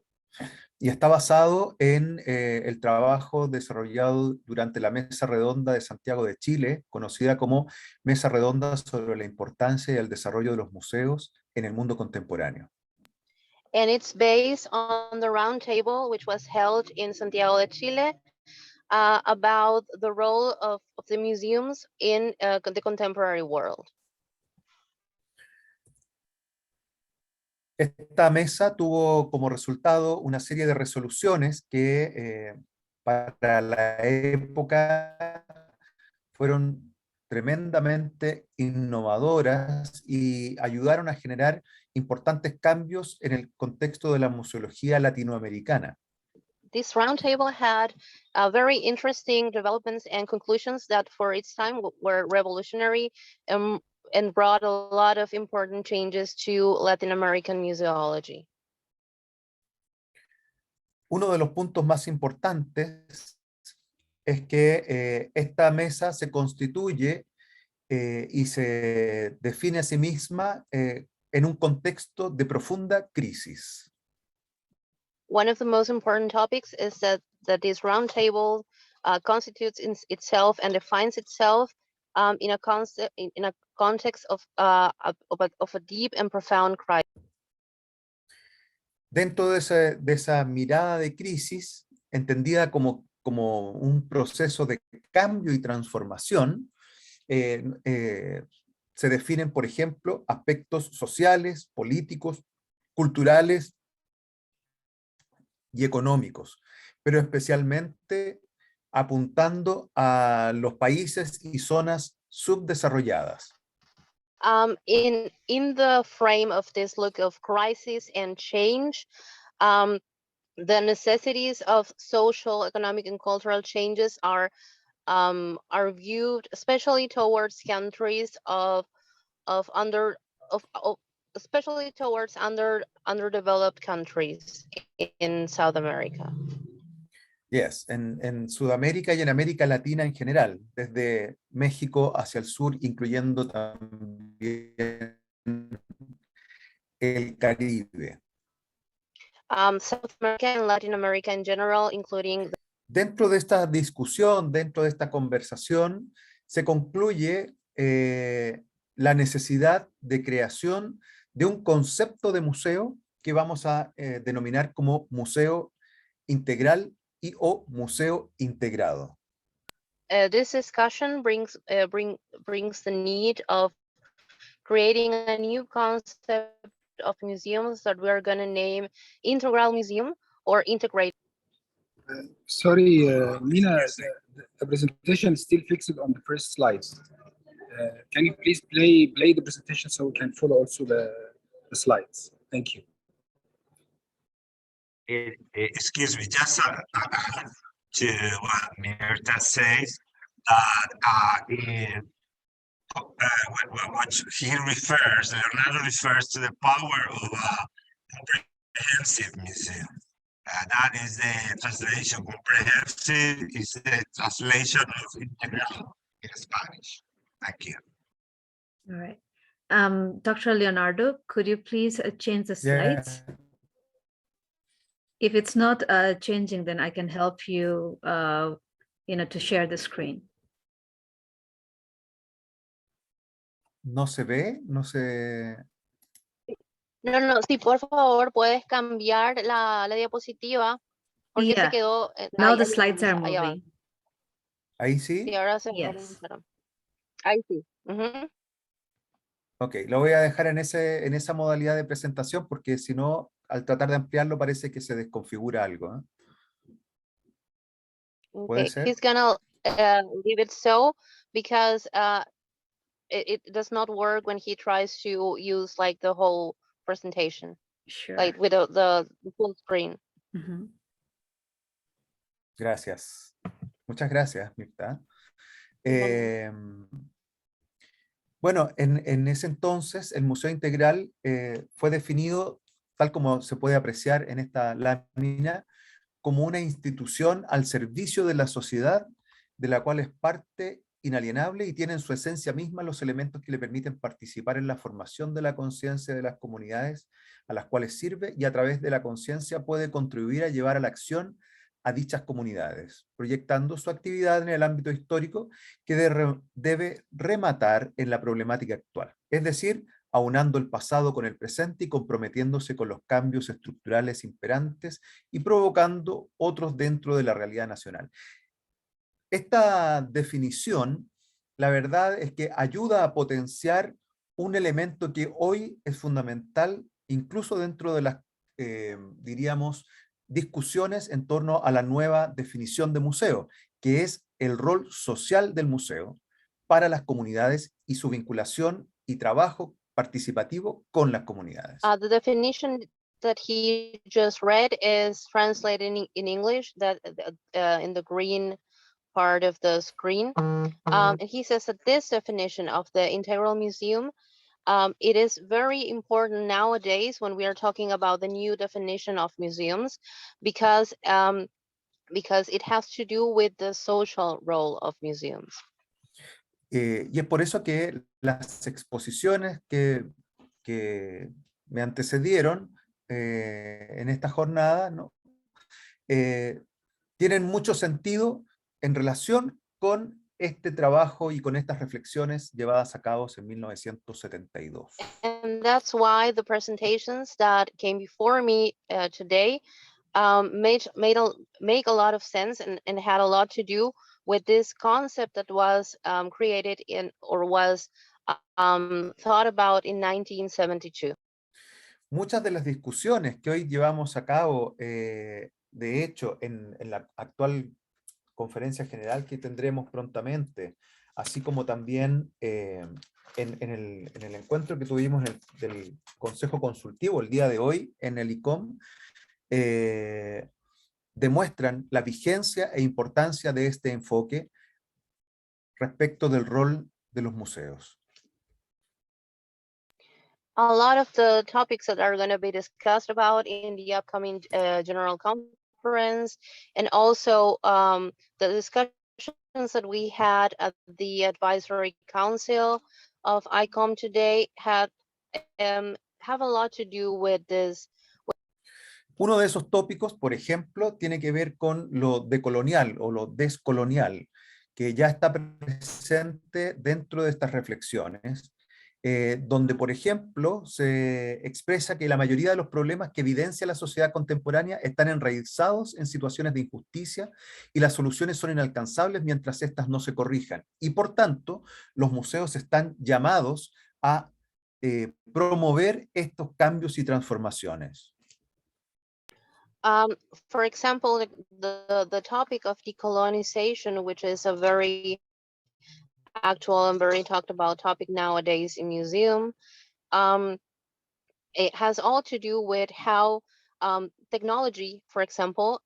Y está basado en el trabajo desarrollado durante la Mesa Redonda de Santiago de Chile, conocida como Mesa Redonda sobre la importancia y el desarrollo de los museos en el mundo contemporáneo. and it's based on the roundtable which was held in Santiago de Chile about the role of the museums in the contemporary world. Esta mesa tuvo como resultado una serie de resoluciones que para la época fueron tremendamente innovadoras y ayudaron a generar importantes cambios en el contexto de la museología latinoamericana. This roundtable had very interesting developments and conclusions that for its time were revolutionary and brought a lot of important changes to Latin American museology. Uno de los puntos más importantes es que esta mesa se constituye y se define a sí misma en un contexto de profunda crisis. One of the most important topics is that this roundtable constitutes itself and defines itself in a context of a deep and profound crisis. Dentro de esa mirada de crisis, entendida como un proceso de cambio y transformación, se definen, por ejemplo, aspectos sociales, políticos, culturales y económicos, pero especialmente apuntando a los países y zonas subdesarrolladas. In the frame of this look of crisis and change, the necessities of social, economic, and cultural changes are viewed, especially towards countries especially towards underdeveloped countries in South America. Yes, en Sudamérica y en América Latina en general, desde México hacia el sur, incluyendo también el Caribe. South America and Latin America in general, including... Dentro de esta discusión, dentro de esta conversación, se concluye la necesidad de creación de un concepto de museo que vamos a denominar como museo integral y o museo integrado. This discussion brings the need of creating a new concept of museums that we are going to name integral museum or integrated. Sorry, Mina, the presentation is still fixed on the first slide. Can you please play the presentation so we can follow also the slides? Thank you. Excuse me, just to what Mirta says, that what he refers, Leonardo refers to the power of a comprehensive museum. That is the translation. Comprehensive is the translation of integral in Spanish. Thank you. All right. Dr. Leonardo, could you please change the slides? Yeah. If it's not changing, then I can help you, to share the screen. ¿No se ve? ¿No se...? No, sí, por favor, puedes cambiar la diapositiva porque se quedó... Now the slides are moving. ¿Ahí sí? Sí, ahora se Yes. Ahí sí. Ok, lo voy a dejar en esa modalidad de presentación porque si no, al tratar de ampliarlo parece que se desconfigura algo. ¿Puede ser? He's gonna leave it so because it does not work when he tries to use like the whole presentation. Sure. Like with the full screen. Mm-hmm. Gracias. Muchas gracias, Mirta. Bueno, en ese entonces el Museo Integral fue definido, tal como se puede apreciar en esta lámina, como una institución al servicio de la sociedad, de la cual es parte inalienable y tiene en su esencia misma los elementos que le permiten participar en la formación de la conciencia de las comunidades a las cuales sirve, y a través de la conciencia puede contribuir a llevar a la acción a dichas comunidades, proyectando su actividad en el ámbito histórico que debe rematar en la problemática actual, es decir, aunando el pasado con el presente y comprometiéndose con los cambios estructurales imperantes y provocando otros dentro de la realidad nacional. Esta definición, la verdad es que ayuda a potenciar un elemento que hoy es fundamental, incluso dentro de las, diríamos, discusiones en torno a la nueva definición de museo, que es el rol social del museo para las comunidades y su vinculación y trabajo participativo con las comunidades. The definition that he just read is translated in English, that in the green part of the screen. And he says that this definition of the integral museum, it is very important nowadays when we are talking about the new definition of museums, because it has to do with the social role of museums. Y es por eso que las exposiciones que me antecedieron en esta jornada, ¿no? Tienen mucho sentido en relación con este trabajo y con estas reflexiones llevadas a cabo en 1972. And that's why the presentations that came before me today make a lot of sense and had a lot to do with this concept that was created in, or was thought about in 1972. Muchas de las discusiones que hoy llevamos a cabo, de hecho, en la actual conferencia general que tendremos prontamente, así como también en el encuentro que tuvimos del Consejo Consultivo el día de hoy en el ICOM, demuestran la vigencia e importancia de este enfoque respecto del rol de los museos. A lot of the topics that are going to be discussed about in the upcoming General Conference, and also the discussions that we had at the Advisory Council of ICOM today have a lot to do with this. Uno de esos tópicos, por ejemplo, tiene que ver con lo decolonial o lo descolonial, que ya está presente dentro de estas reflexiones, donde, por ejemplo, se expresa que la mayoría de los problemas que evidencia la sociedad contemporánea están enraizados en situaciones de injusticia y las soluciones son inalcanzables mientras éstas no se corrijan. Y por tanto, los museos están llamados a promover estos cambios y transformaciones. For example, the topic of decolonization, which is a very actual and very talked about topic nowadays in museum, it has all to do with how technology, for example,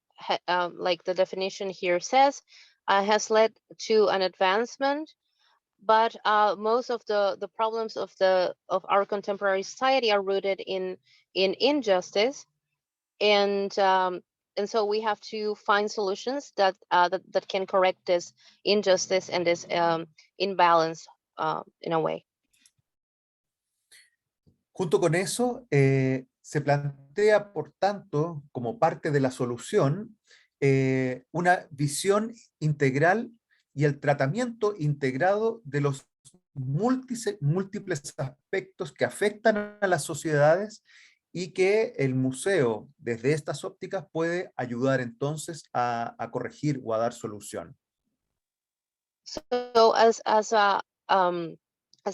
like the definition here says, has led to an advancement, but most of the problems of our contemporary society are rooted in injustice. And so we have to find solutions that can correct this injustice and this imbalance in a way. Junto con eso, se plantea, por tanto, como parte de la solución, una visión integral y el tratamiento integrado de los múltiples aspectos que afectan a las sociedades y que el museo, desde estas ópticas, puede ayudar entonces a corregir o a dar solución. So as a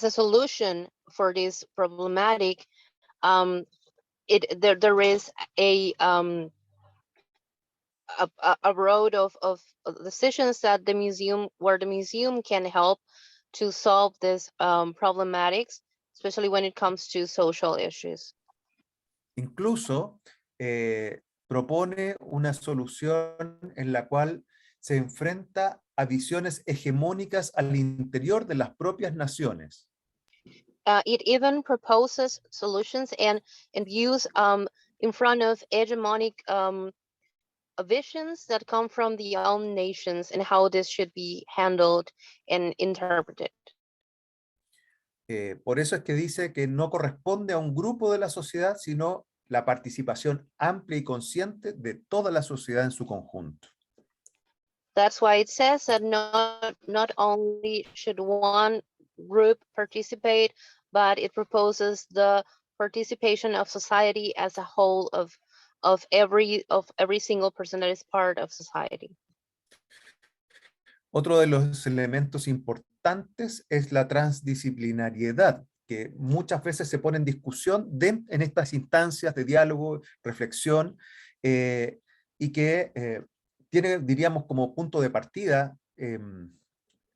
solution for this problematic, there is a road of decisions that the museum can help to solve this problematics, especially when it comes to social issues. Incluso propone una solución en la cual se enfrenta a visiones hegemónicas al interior de las propias naciones. It even proposes solutions and views in front of hegemonic visions that come from the own nations and how this should be handled and interpreted. Por eso es que dice que no corresponde a un grupo de la sociedad, sino la participación amplia y consciente de toda la sociedad en su conjunto. That's why it says that not only should one group participate, but it proposes the participation of society as a whole of every single person that is part of society. Otro de los elementos importantes es la transdisciplinariedad, que muchas veces se pone en discusión en estas instancias de diálogo, reflexión, y que tiene, diríamos, como punto de partida,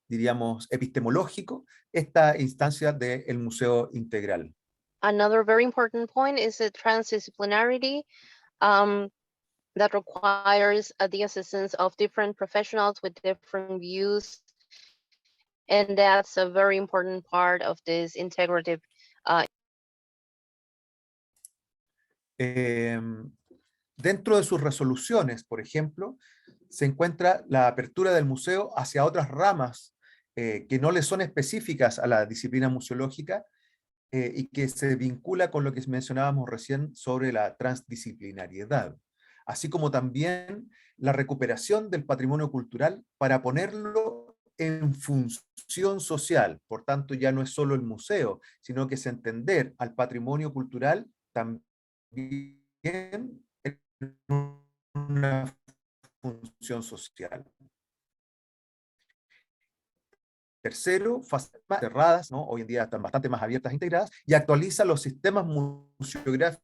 diríamos, epistemológico, esta instancia del Museo Integral. Another very important point is the transdisciplinarity that requires the assistance of different professionals with different views. And that's a very important part of this integrative. Dentro de sus resoluciones, por ejemplo, se encuentra la apertura del museo hacia otras ramas que no le son específicas a la disciplina museológica y que se vincula con lo que mencionábamos recién sobre la transdisciplinariedad, así como también la recuperación del patrimonio cultural para ponerlo en función social. Por tanto, ya no es solo el museo, sino que es entender al patrimonio cultural también en una función social. Tercero, facetas cerradas, ¿no? Hoy en día están bastante más abiertas e integradas, y actualiza los sistemas museográficos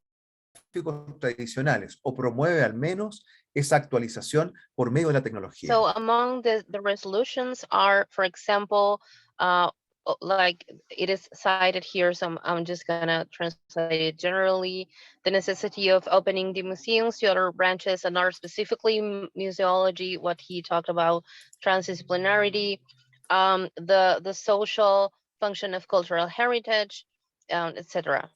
tradicionales, o promueve al menos esa actualización por medio de la tecnología. So among the resolutions are, for example, like it is cited here, so I'm just gonna translate it generally, the necessity of opening the museums to other branches and are specifically museology, what he talked about, transdisciplinarity, the social function of cultural heritage, etc.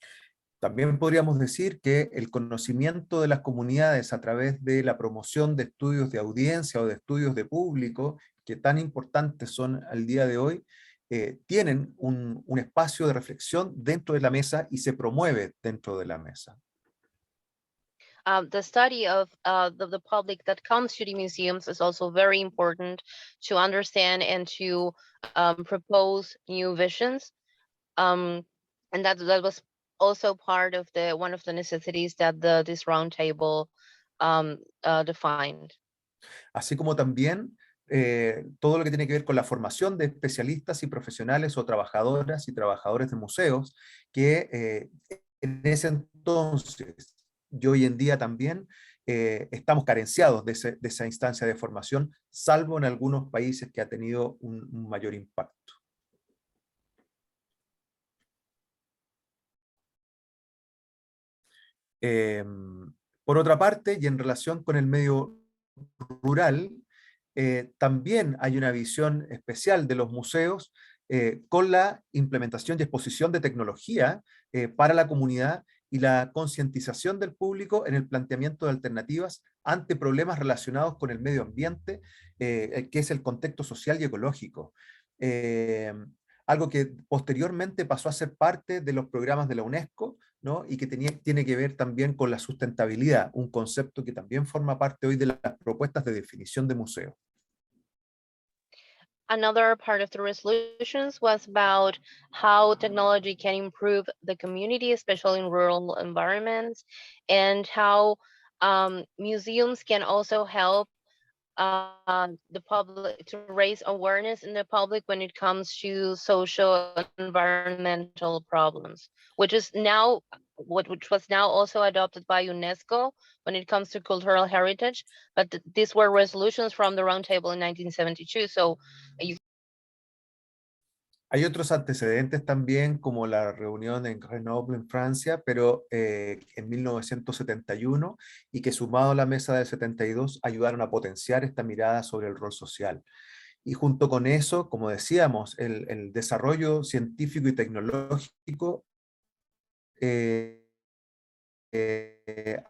También podríamos decir que el conocimiento de las comunidades a través de la promoción de estudios de audiencia o de estudios de público, que tan importantes son al día de hoy, tienen un espacio de reflexión dentro de la mesa y se promueve dentro de la mesa. The study of the public that comes to the museums is also very important to understand and to propose new visions. And that was also part of one of the necessities that this roundtable defined. Así como también todo lo que tiene que ver con la formación de especialistas y profesionales o trabajadoras y trabajadores de museos, que en ese entonces y hoy en día también estamos carenciados de esa instancia de formación, salvo en algunos países que ha tenido un mayor impacto. Por otra parte, y en relación con el medio rural, también hay una visión especial de los museos con la implementación y exposición de tecnología para la comunidad y la concientización del público en el planteamiento de alternativas ante problemas relacionados con el medio ambiente, que es el contexto social y ecológico. Algo que posteriormente pasó a ser parte de los programas de la UNESCO, ¿no? Y que tiene que ver también con la sustentabilidad, un concepto que también forma parte hoy de las propuestas de definición de museo. Another part of the resolutions was about how technology can improve the community, especially in rural environments, and how museums can also help the public to raise awareness in the public when it comes to social and environmental problems, which was now also adopted by UNESCO when it comes to cultural heritage. But these were resolutions from the Roundtable in 1972. So Hay otros antecedentes también, como la reunión en Grenoble, en Francia, pero en 1971, y que sumado a la mesa del 72, ayudaron a potenciar esta mirada sobre el rol social. Y junto con eso, como decíamos, el desarrollo científico y tecnológico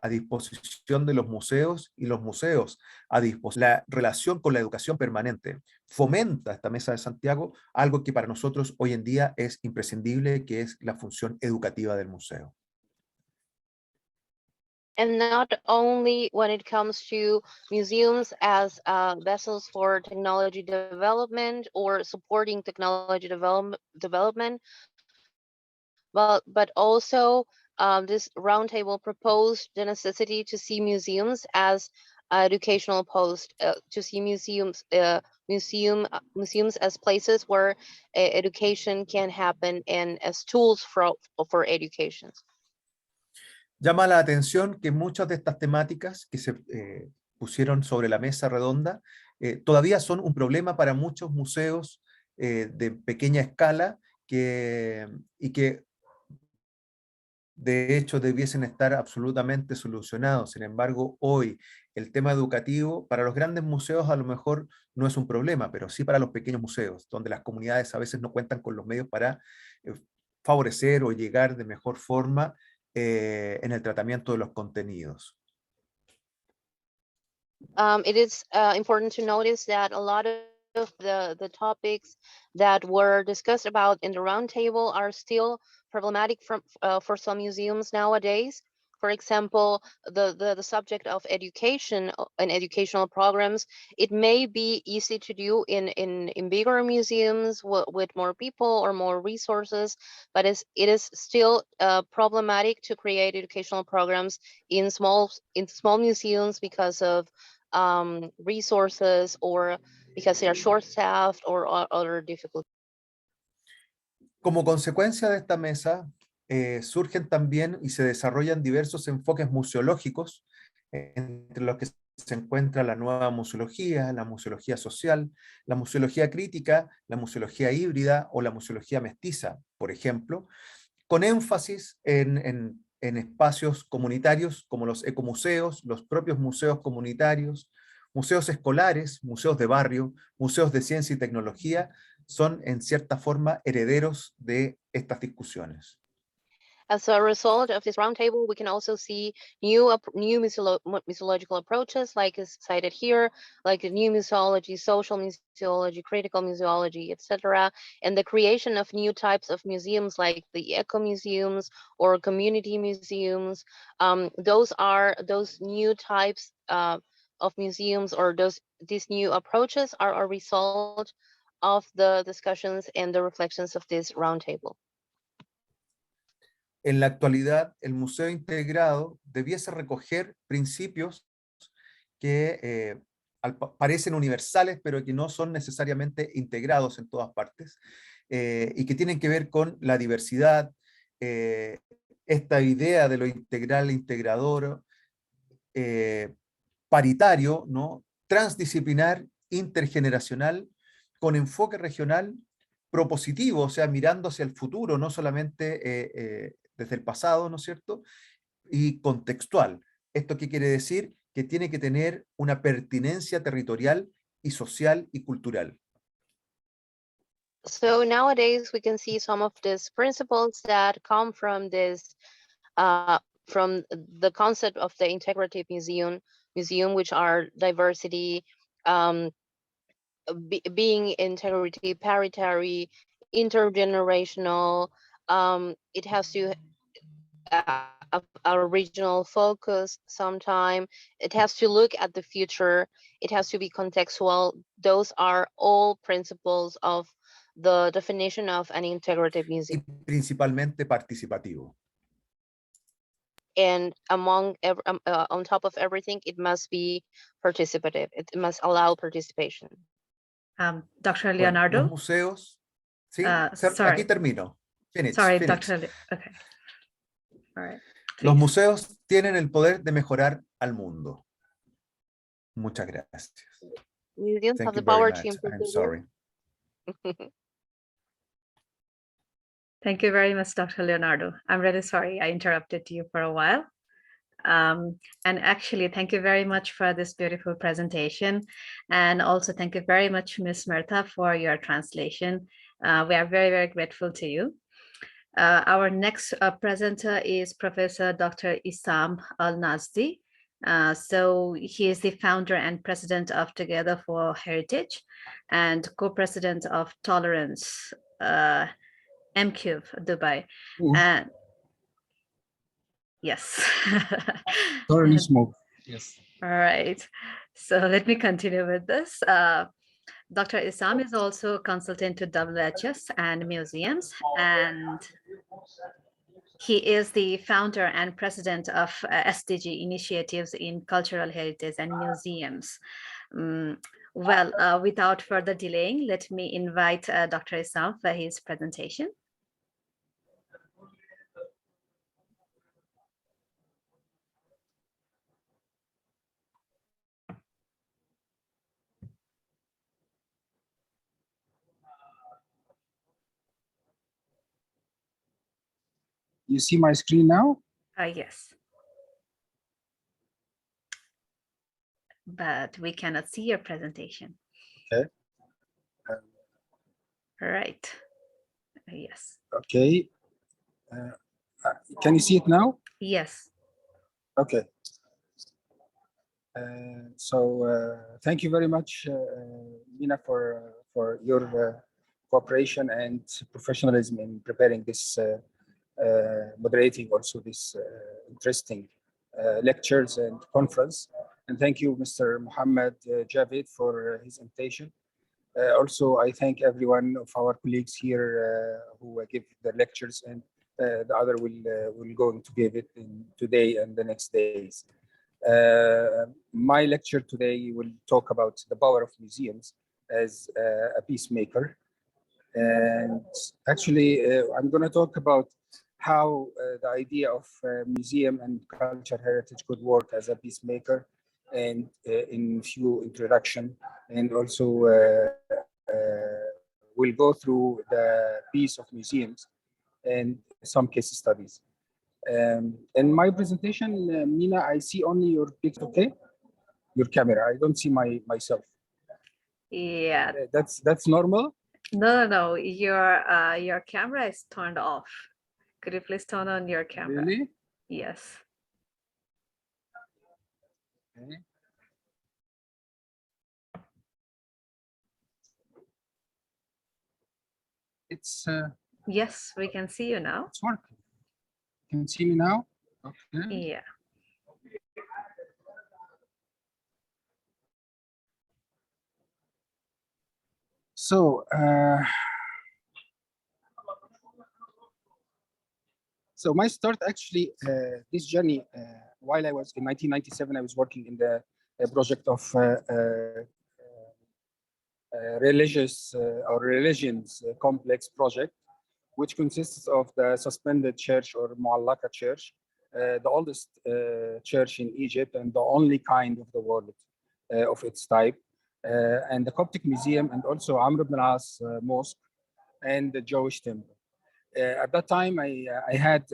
a disposición de los museos, y los museos a disposición. La relación con la educación permanente fomenta esta Mesa de Santiago algo que para nosotros hoy en día es imprescindible, que es la función educativa del museo. And not only when it comes to museums as vessels for technology development or supporting technology development, but also this roundtable proposed the necessity to see museums as educational posts, to see museums as places where education can happen and as tools for education. Llama la atención que muchas de estas temáticas que se pusieron sobre la mesa redonda todavía son un problema para muchos museos de pequeña escala y que de hecho debiesen estar absolutamente solucionados. Sin embargo, hoy el tema educativo para los grandes museos a lo mejor no es un problema, pero sí para los pequeños museos, donde las comunidades a veces no cuentan con los medios para favorecer o llegar de mejor forma en el tratamiento de los contenidos. It is important to notice that a lot of the topics that were discussed about in the roundtable are still problematic for some museums nowadays. For example, the subject of education and educational programs, it may be easy to do in bigger museums with more people or more resources, but it is still problematic to create educational programs in small museums because of resources or because they are short-staffed or other difficulties. Como consecuencia de esta mesa, surgen también y se desarrollan diversos enfoques museológicos, entre los que se encuentra la nueva museología, la museología social, la museología crítica, la museología híbrida o la museología mestiza, por ejemplo, con énfasis en espacios comunitarios como los ecomuseos, los propios museos comunitarios, museos escolares, museos de barrio, museos de ciencia y tecnología, son en cierta forma herederos de estas discusiones. As a result of this roundtable, we can also see new museological approaches, like is cited here, like new museology, social museology, critical museology, etc., and the creation of new types of museums, like the eco museums or community museums. Those new types of museums, or these new approaches are a result of the discussions and the reflections of this roundtable. En la actualidad, el museo integrado debiese recoger principios que parecen universales, pero que no son necesariamente integrados en todas partes, y que tienen que ver con la diversidad, esta idea de lo integral, integrador, paritario, ¿no? Transdisciplinar, intergeneracional, con enfoque regional, propositivo, o sea, mirando hacia el futuro, no solamente desde el pasado, ¿no es cierto? Y contextual. ¿Esto qué quiere decir? Que tiene que tener una pertinencia territorial y social y cultural. So nowadays we can see some of these principles that come from this, from the concept of the integrative museum, which are diversity, being integrity, parity, intergenerational. It has to a regional focus sometime. It has to look at the future. It has to be contextual. Those are all principles of the definition of an integrative museum. Y principalmente participativo. And on top of everything, it must be participative. It must allow participation. Dr. Leonardo? Bueno, los museos, sí, sorry. aquí termino. Finish, sorry, finish. Dr. Okay. All right. Los museos tienen el poder de mejorar al mundo. Muchas gracias. Museums Thank have you the power very to much. improve I'm the sorry. world. Thank you very much, Dr. Leonardo. I'm really sorry I interrupted you for a while. And actually, thank you very much for this beautiful presentation. And also thank you very much, Ms. Murtha, for your translation. We are very, very grateful to you. Our next presenter is Professor Dr. Issam Al-Nazdi. So he is the founder and president of Together for Heritage and co-president of Tolerance MCube Dubai. And yes. Tolerance move. Yes. All right. So let me continue with this. Dr. Issam is also a consultant to WHS and museums, and he is the founder and president of SDG initiatives in cultural heritage and museums. Without further delaying, let me invite Dr. Issam for his presentation. You see my screen now? Yes. But we cannot see your presentation. Okay. All right. Yes. Okay. Can you see it now? Yes. Okay. Thank you very much, Mina, for your cooperation and professionalism in preparing this, moderating also this interesting lectures and conference. And thank you, Mr. Mohammed Javed, for his invitation. Also, I thank everyone of our colleagues here who give the lectures, and the other will go to give it today and the next days. My lecture today will talk about the power of museums as a peacemaker. And actually, I'm going to talk about how the idea of museum and cultural heritage could work as a peacemaker, and in few introduction, and also we'll go through the piece of museums and some case studies. In my presentation, Mina, I see only your picture, okay? Your camera, I don't see myself. Yeah. That's normal? No. Your camera is turned off. Could you please turn on your camera? Really? Yes. Okay. It's yes, we can see you now. It's working. You can see me now? Okay. Yeah. So my start actually, this journey, while I was in 1997, I was working in the project of religions complex project, which consists of the suspended church or Mu'allaka church, the oldest church in Egypt and the only kind of the world of its type, and the Coptic Museum, and also Amr ibn al-As Mosque and the Jewish Temple. At that time, I had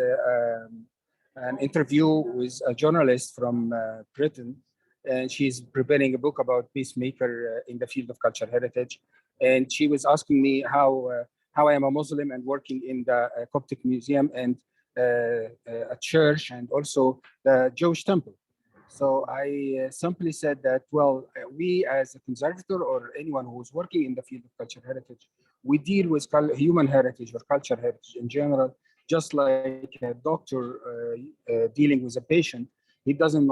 an interview with a journalist from Britain, and she's preparing a book about peacemaker in the field of cultural heritage. And she was asking me how I am a Muslim and working in the Coptic Museum and a church and also the Jewish temple. So I simply said that, well, we as a conservator or anyone who's working in the field of cultural heritage, we deal with human heritage or cultural heritage in general, just like a doctor dealing with a patient. He doesn't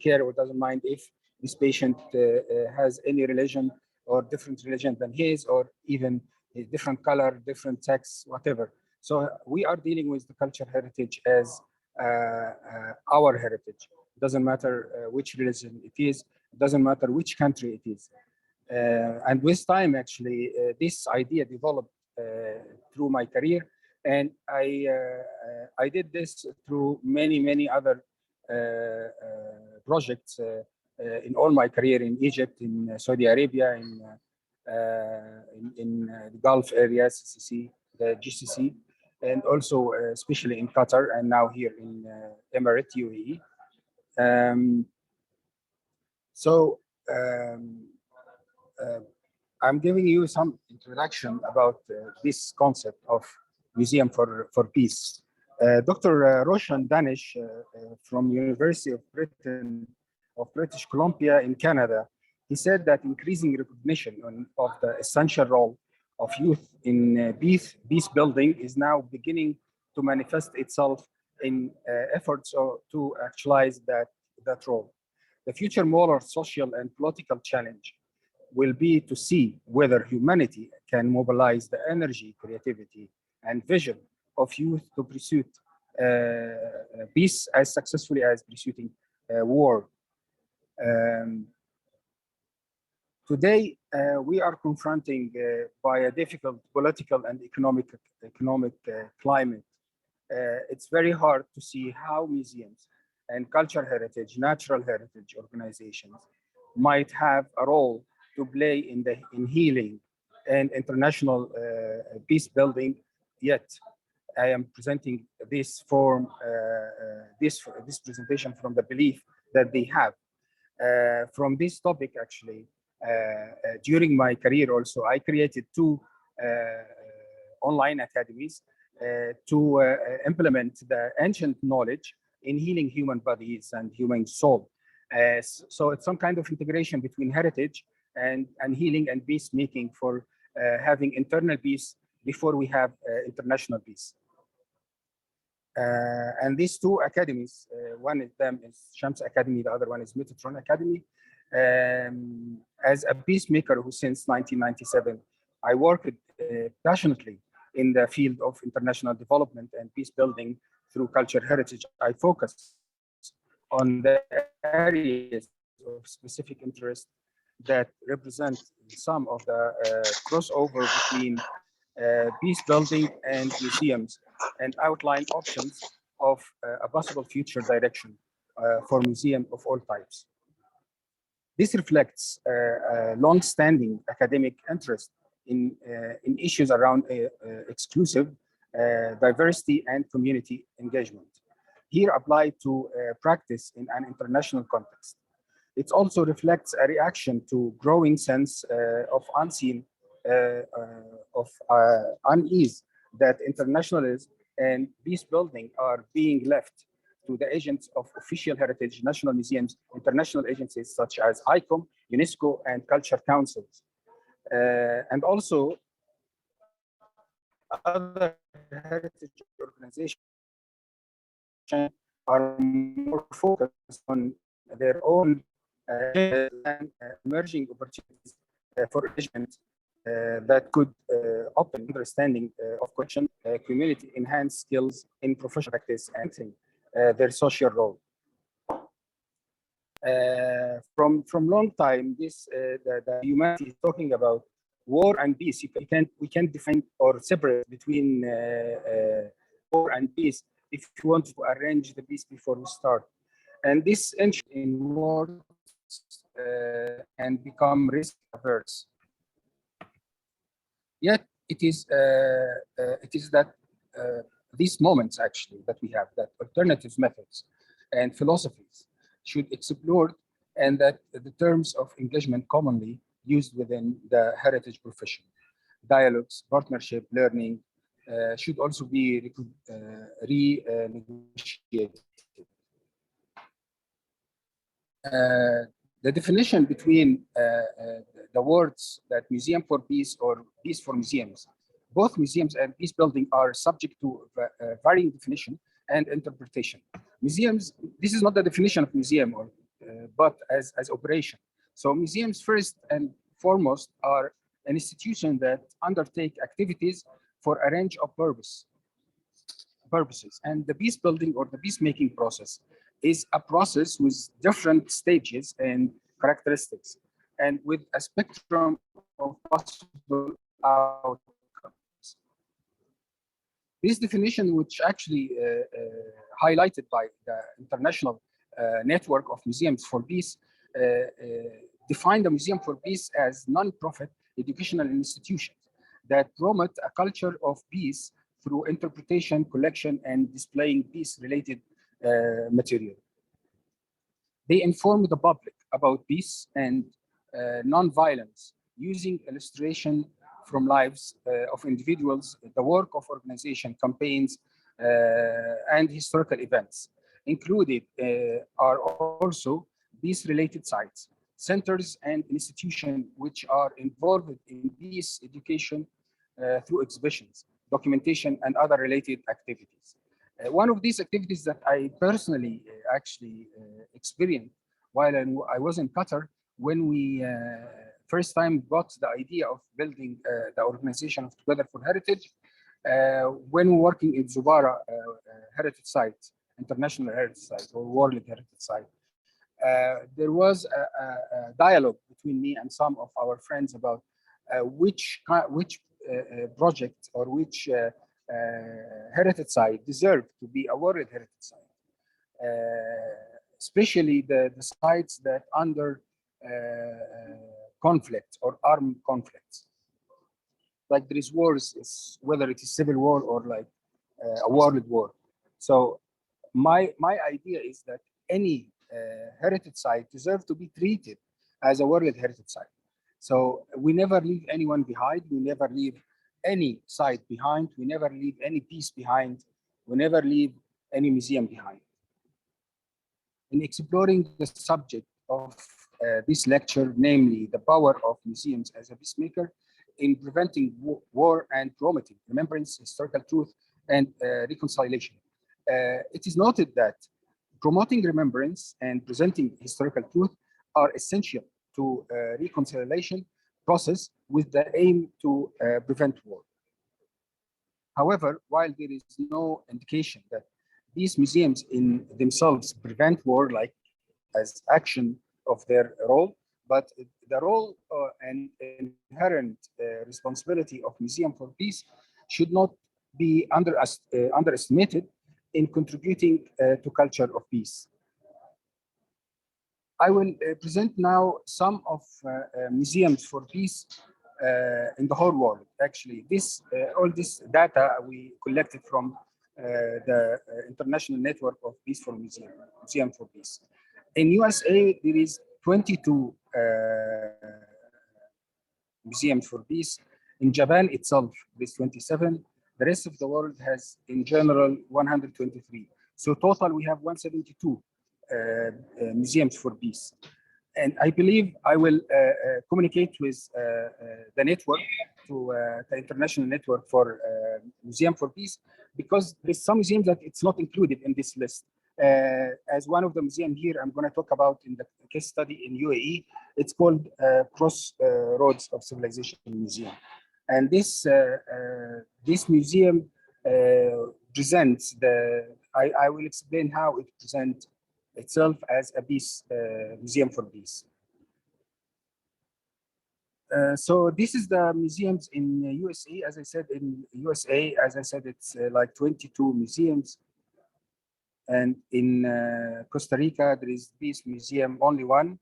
care or doesn't mind if this patient has any religion or different religion than his, or even a different color, different sex, whatever. So we are dealing with the cultural heritage as our heritage. It doesn't matter which religion it is. It doesn't matter which country it is. And with time, actually, this idea developed through my career, and I did this through many other projects in all my career in Egypt, in Saudi Arabia, in the Gulf areas, CCC, the GCC, and also especially in Qatar and now here in Emirates, UAE. I'm giving you some introduction about this concept of Museum for Peace. Dr. Roshan Danish from University of British Columbia in Canada, he said that increasing recognition of the essential role of youth in peace building is now beginning to manifest itself in efforts to actualize that role. The future moral, social, and political challenge will be to see whether humanity can mobilize the energy, creativity, and vision of youth to pursue peace as successfully as pursuing war. Today, we are confronting by a difficult political and economic climate. It's very hard to see how museums and cultural heritage, natural heritage organizations might have a role to play in healing and international peace building. Yet, I am presenting this this presentation from the belief that they have. From this topic, actually, during my career also, I created two online academies to implement the ancient knowledge in healing human bodies and human soul. So it's some kind of integration between heritage and healing and peacemaking for having internal peace before we have international peace. And these two academies, one of them is Shams Academy, the other one is Metatron Academy. As a peacemaker who since 1997, I worked passionately in the field of international development and peace building through cultural heritage. I focus on the areas of specific interest that represent some of the crossover between peace building and museums, and outline options of a possible future direction for museum of all types. This reflects a long-standing academic interest in issues around exclusive diversity and community engagement, here applied to practice in an international context. It also reflects a reaction to growing sense of unease that internationalism and peace building are being left to the agents of official heritage, national museums, international agencies such as ICOM, UNESCO, and culture councils. And also other heritage organizations are more focused on their own and emerging opportunities for engagement that could open understanding of question, community, enhance skills in professional practice, and their social role. From long time, the humanity is talking about war and peace. We can't define or separate between war and peace if you want to arrange the peace before we start. And this interest in war and become risk averse. Yet it is that these moments actually that we have, that alternative methods and philosophies should explore, and that the terms of engagement commonly used within the heritage profession, dialogues, partnership, learning, should also be renegotiated. The definition between the words that museum for peace or peace for museums, both museums and peace building are subject to varying definition and interpretation. Museums, this is not the definition of museum, or, but as operation. So museums first and foremost are an institution that undertake activities for a range of purposes. And the peace building or the peacemaking process is a process with different stages and characteristics, and with a spectrum of possible outcomes. This definition, which actually highlighted by the International Network of Museums for Peace, defined the Museum for Peace as non-profit educational institutions that promote a culture of peace through interpretation, collection, and displaying peace-related material. They inform the public about peace and non-violence using illustration from lives of individuals, the work of organization, campaigns, and historical events. Included are also peace-related sites, centers, and institutions which are involved in peace education through exhibitions, documentation, and other related activities. One of these activities that I personally actually experienced while I was in Qatar, when we first time got the idea of building the organization of Together for Heritage, when working in Zubara Heritage Site, International Heritage Site or World Heritage Site, there was a dialogue between me and some of our friends about which project or which heritage site deserve to be awarded heritage site, especially the sites that under conflict or armed conflicts. Like there is wars, whether it is civil war or like a world war. So my idea is that any heritage site deserves to be treated as a World Heritage Site. So we never leave anyone behind. We never leave any site behind. We never leave any piece behind. We never leave any museum behind. In exploring the subject of this lecture, namely the power of museums as a peacemaker in preventing war and promoting remembrance, historical truth, and reconciliation. It is noted that promoting remembrance and presenting historical truth are essential to reconciliation process with the aim to prevent war. However, while there is no indication that these museums in themselves prevent war, like as action of their role, but the role and inherent responsibility of Museum for Peace should not be underestimated in contributing to culture of peace. I will present now some of museums for peace in the whole world. Actually, all this data we collected from the International Network of Peaceful Museum for Peace. In USA, there is 22 museums for peace. In Japan itself, there is 27. The rest of the world has, in general, 123. So total, we have 172 museums for peace. And I believe I will communicate with the network, to the International Network for Museum for Peace, because there's some museums that it's not included in this list. As one of the museums here, I'm going to talk about in the case study in UAE, it's called Crossroads of Civilization Museum. And this museum presents I will explain how it presents itself as a peace museum for peace. So this is the museums in USA. As I said, in USA, it's like 22 museums. And in Costa Rica, there is Peace Museum, only one.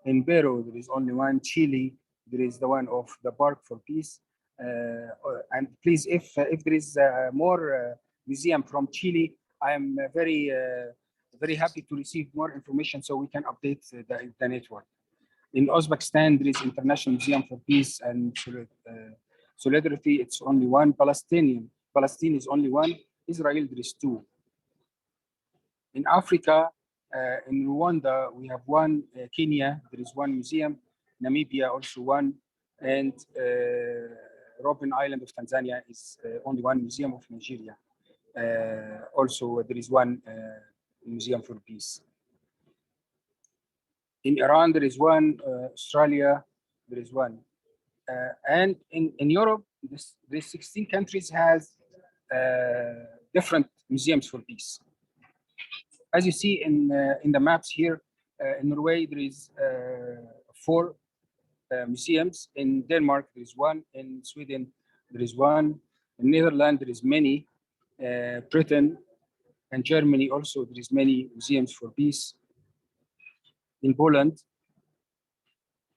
In Peru, there is only one. Chile, there is the one of the Park for Peace. And please, if there is more museum from Chile, I am very happy to receive more information so we can update the network. In Uzbekistan, there is International Museum for Peace and Solidarity. It's only one. Palestine is only one. Israel, there is two. In Africa, in Rwanda, we have one. Kenya, there is one museum. Namibia, also one. And Robben Island of Tanzania is only one museum. Of Nigeria, also there is one museum for peace. In Iran, there is one. Australia, there is one. And in Europe, these 16 countries has different museums for peace. As you see in the maps here, in Norway, there is 4 museums. In Denmark, there is one. In Sweden, there is one. In Netherlands, there is many. Britain and Germany also, there is many museums for peace. In Poland,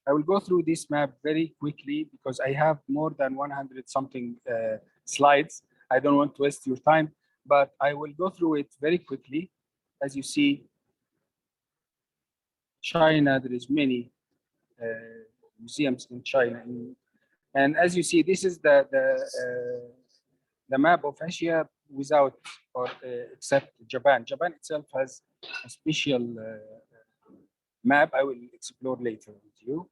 I will go through this map very quickly because I have more than 100 something slides. I don't want to waste your time, but I will go through it very quickly. As you see, China, there is many museums in China. And as you see, this is the map of Asia without or except Japan. Japan itself has a special map I will explore later with you.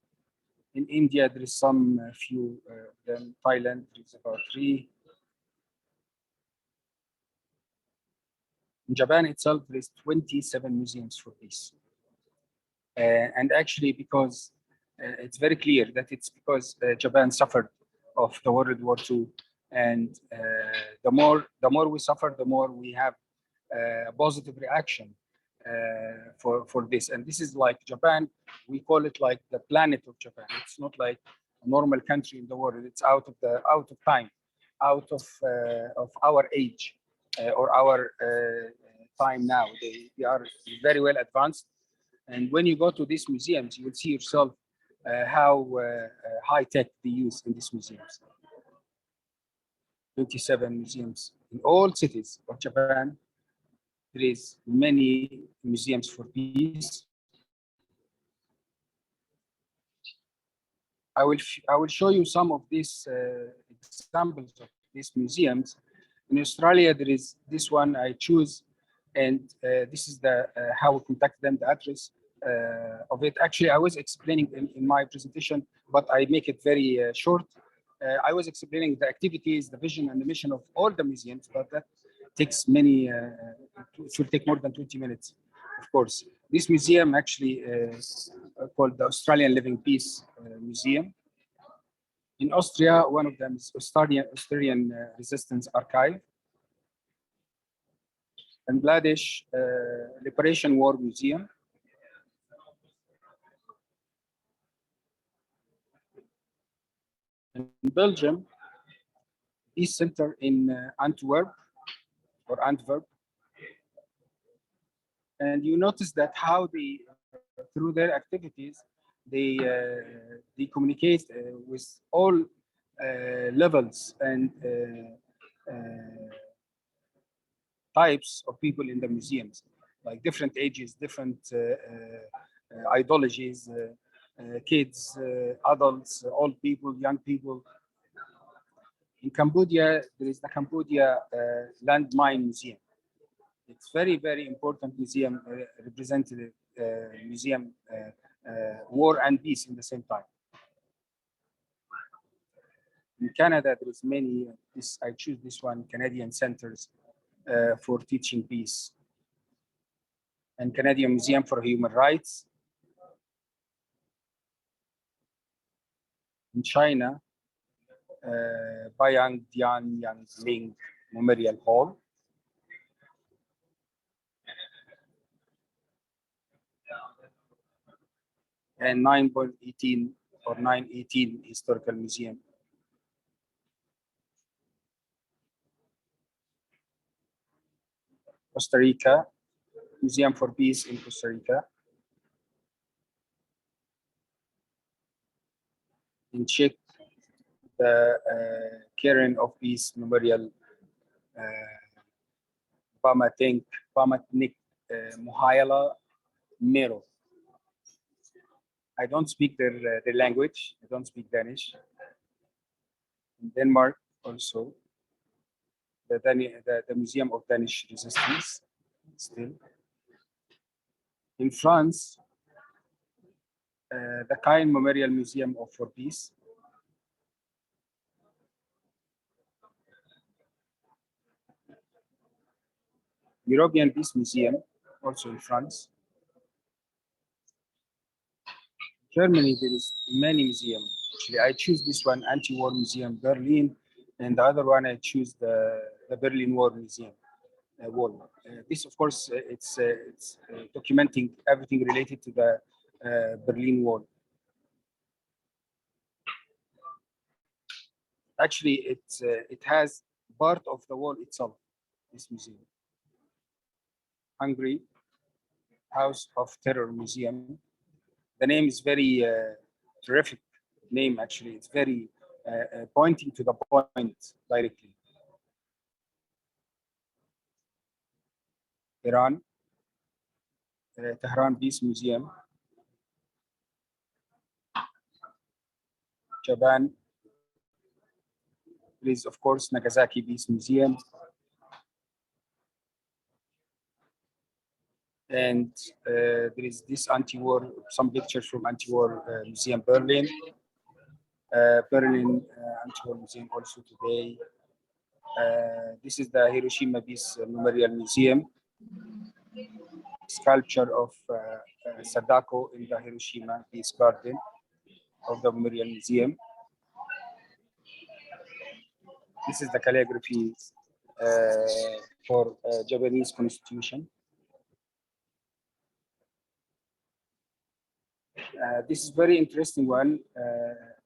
In India, there is some few. Then Thailand, there is about 3. In Japan itself, there is 27 museums for peace. And actually, because it's very clear that it's because Japan suffered of the World War II, and the more we suffer, the more we have a positive reaction for this. And this is like Japan. We call it like the planet of Japan. It's not like a normal country in the world. It's out of time, out of our age or our time now. They are very well advanced. And when you go to these museums, you will see yourself how high tech they use in these museums. 27 museums in all cities of Japan. There is many museums for peace. I will show you some of these examples of these museums. In Australia, there is this one I choose, and this is the how we contact them, the address of it. Actually, I was explaining in my presentation, but I make it very short. I was explaining the activities, the vision, and the mission of all the museums, but that takes many, it should take more than 20 minutes, of course. This museum actually is called the Australian Living Peace Museum. In Austria, one of them is Australian Resistance Archive. Bangladesh Liberation War Museum. In Belgium, Peace Center in Antwerp. And you notice that how they, through their activities, they communicate with all levels and types of people in the museums, like different ages, different ideologies, kids, adults, old people, young people. In Cambodia, there is the Cambodia Landmine Museum. It's very, very important museum, representative museum, war and peace in the same time. In Canada, there is many, I choose this one, Canadian Centers for Teaching Peace. And Canadian Museum for Human Rights. In China, Baiyang Dian Yang Ling Memorial Hall. And 9.18 or 918 Historical Museum. Costa Rica, Museum for Peace in Costa Rica. In Czech, the Cairn of Peace Memorial, Pamatnik Mohyla Mero. I don't speak their language. I don't speak Danish. In Denmark, also, the Museum of Danish Resistance, still. In France, the Caen Memorial Museum for Peace. European Peace Museum, also in France. Germany, there is many museums. Actually, I choose this one, Anti-War Museum, Berlin, and the other one I choose the Berlin War Museum. Wall. This, of course, it's documenting everything related to the Berlin Wall. Actually, it has part of the wall itself, this museum. Hungary, House of Terror Museum. The name is very terrific name, actually. It's very pointing to the point directly. Iran, Tehran Peace Museum, Japan. There is, of course, Nagasaki Peace Museum. And there is this anti-war, some pictures from anti-war museum, Berlin. Berlin anti-war museum also today. This is the Hiroshima Peace Memorial Museum. Sculpture of Sadako in the Hiroshima Peace Garden of the Memorial Museum. This is the calligraphy for Japanese Constitution. This is very interesting one.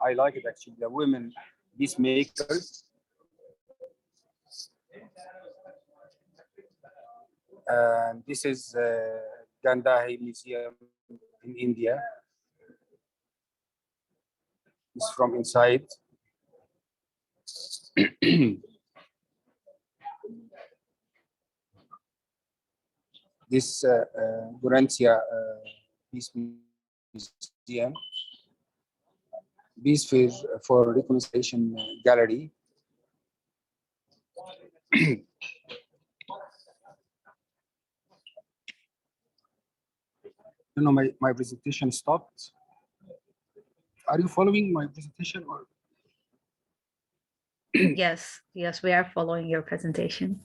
I like it actually. The women peacemakers. This is Gandhi Museum in India. It's from inside. This Gorantia Peace Museum, Peace for Reconciliation Gallery. No, my presentation stopped. Are you following my presentation or? Yes, yes, we are following your presentation.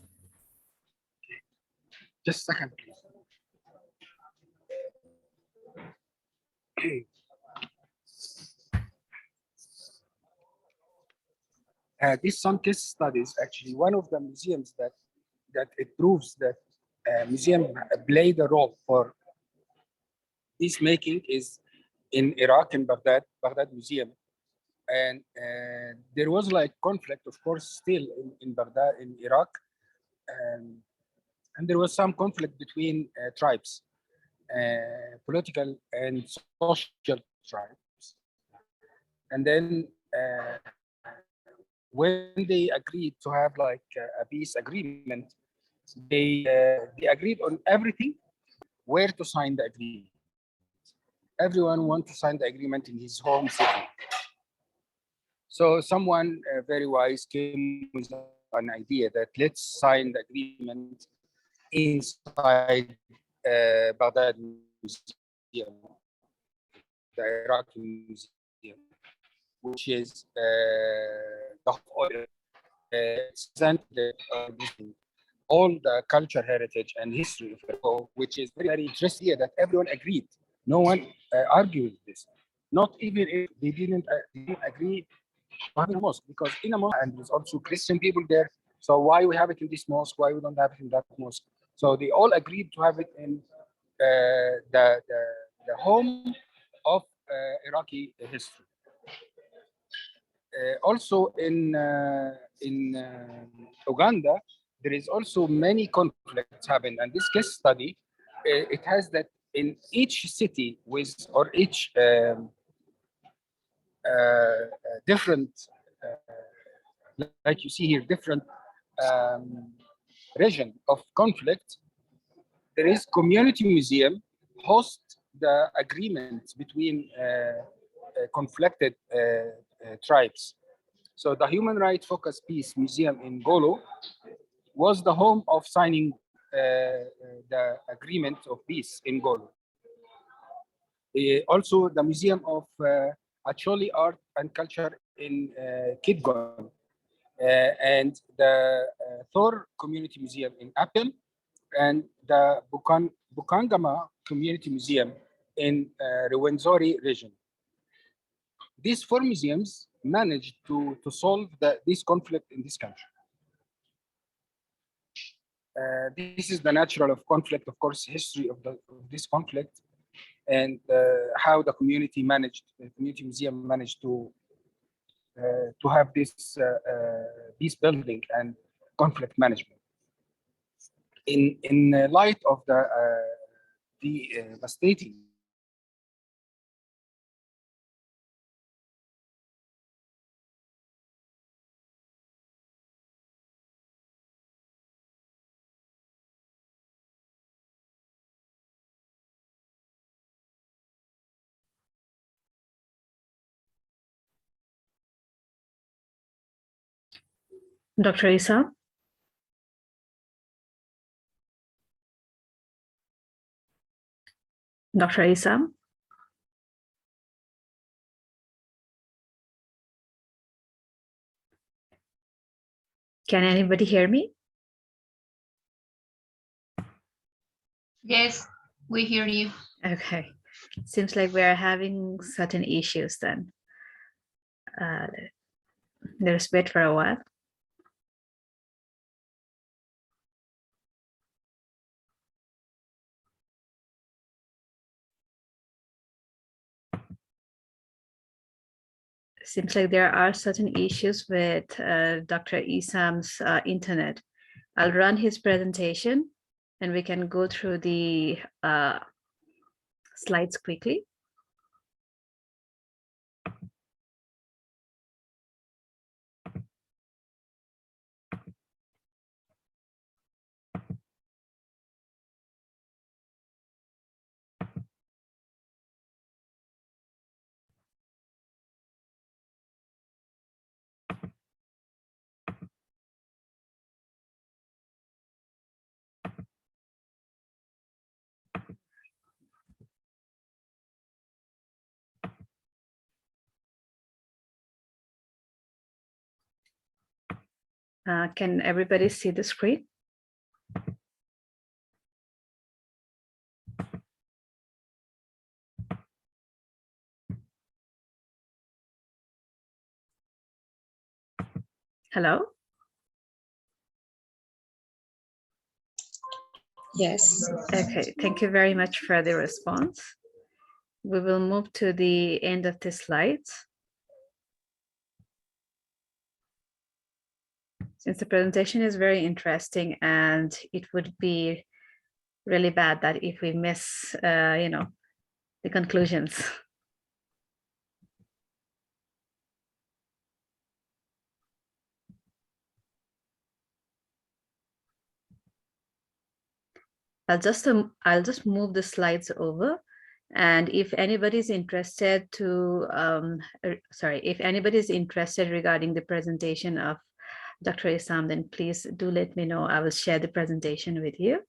Just a second, please. These some case studies, actually, one of the museums that it proves that museum played a role for peacemaking is in Iraq, in Baghdad Museum. And there was like conflict, of course, still in Baghdad, in Iraq. And there was some conflict between tribes, political and social tribes. And then when they agreed to have like a peace agreement, they agreed on everything, where to sign the agreement. Everyone wants to sign the agreement in his home city. So someone very wise came with an idea that let's sign the agreement inside Baghdad Museum, the Iraqi Museum, which is the oil. It's presented all the culture, heritage, and history of Iraq, which is very, very interesting here that everyone agreed. No one argued this. Not even if they didn't agree to have a mosque, because in a mosque, and there's also Christian people there. So why we have it in this mosque? Why we don't have it in that mosque? So they all agreed to have it in the home of Iraqi history. Also in Uganda, there is also many conflicts happen, and this case study it has that in each city with or each different, like you see here, different region of conflict. There is community museum host the agreements between conflicted tribes. So the Human Rights Focused Peace Museum in Golo was the home of signing the agreement of peace in Golo. Also, the Museum of Acholi Art and Culture in Kidgon, and the Thor Community Museum in Appel, and the Bukangama Community Museum in Rwenzori region. These 4 museums managed to solve this conflict in this country. This is the natural of conflict, of course, history of this conflict, and how the community museum managed to have this peace building and conflict management. In light of the devastating Dr. Isa? Dr. Isa? Can anybody hear me? Yes, we hear you. Okay. Seems like we're having certain issues then. Let's wait for a while. Seems like there are certain issues with Dr. Isam's internet. I'll run his presentation and we can go through the slides quickly. Can everybody see the screen? Hello? Yes. Okay, thank you very much for the response. We will move to the end of the slides. Since the presentation is very interesting and it would be really bad that if we miss, the conclusions. I'll just move the slides over, and if anybody's interested to, if anybody's interested regarding the presentation of Dr. Isam, then please do let me know. I will share the presentation with you.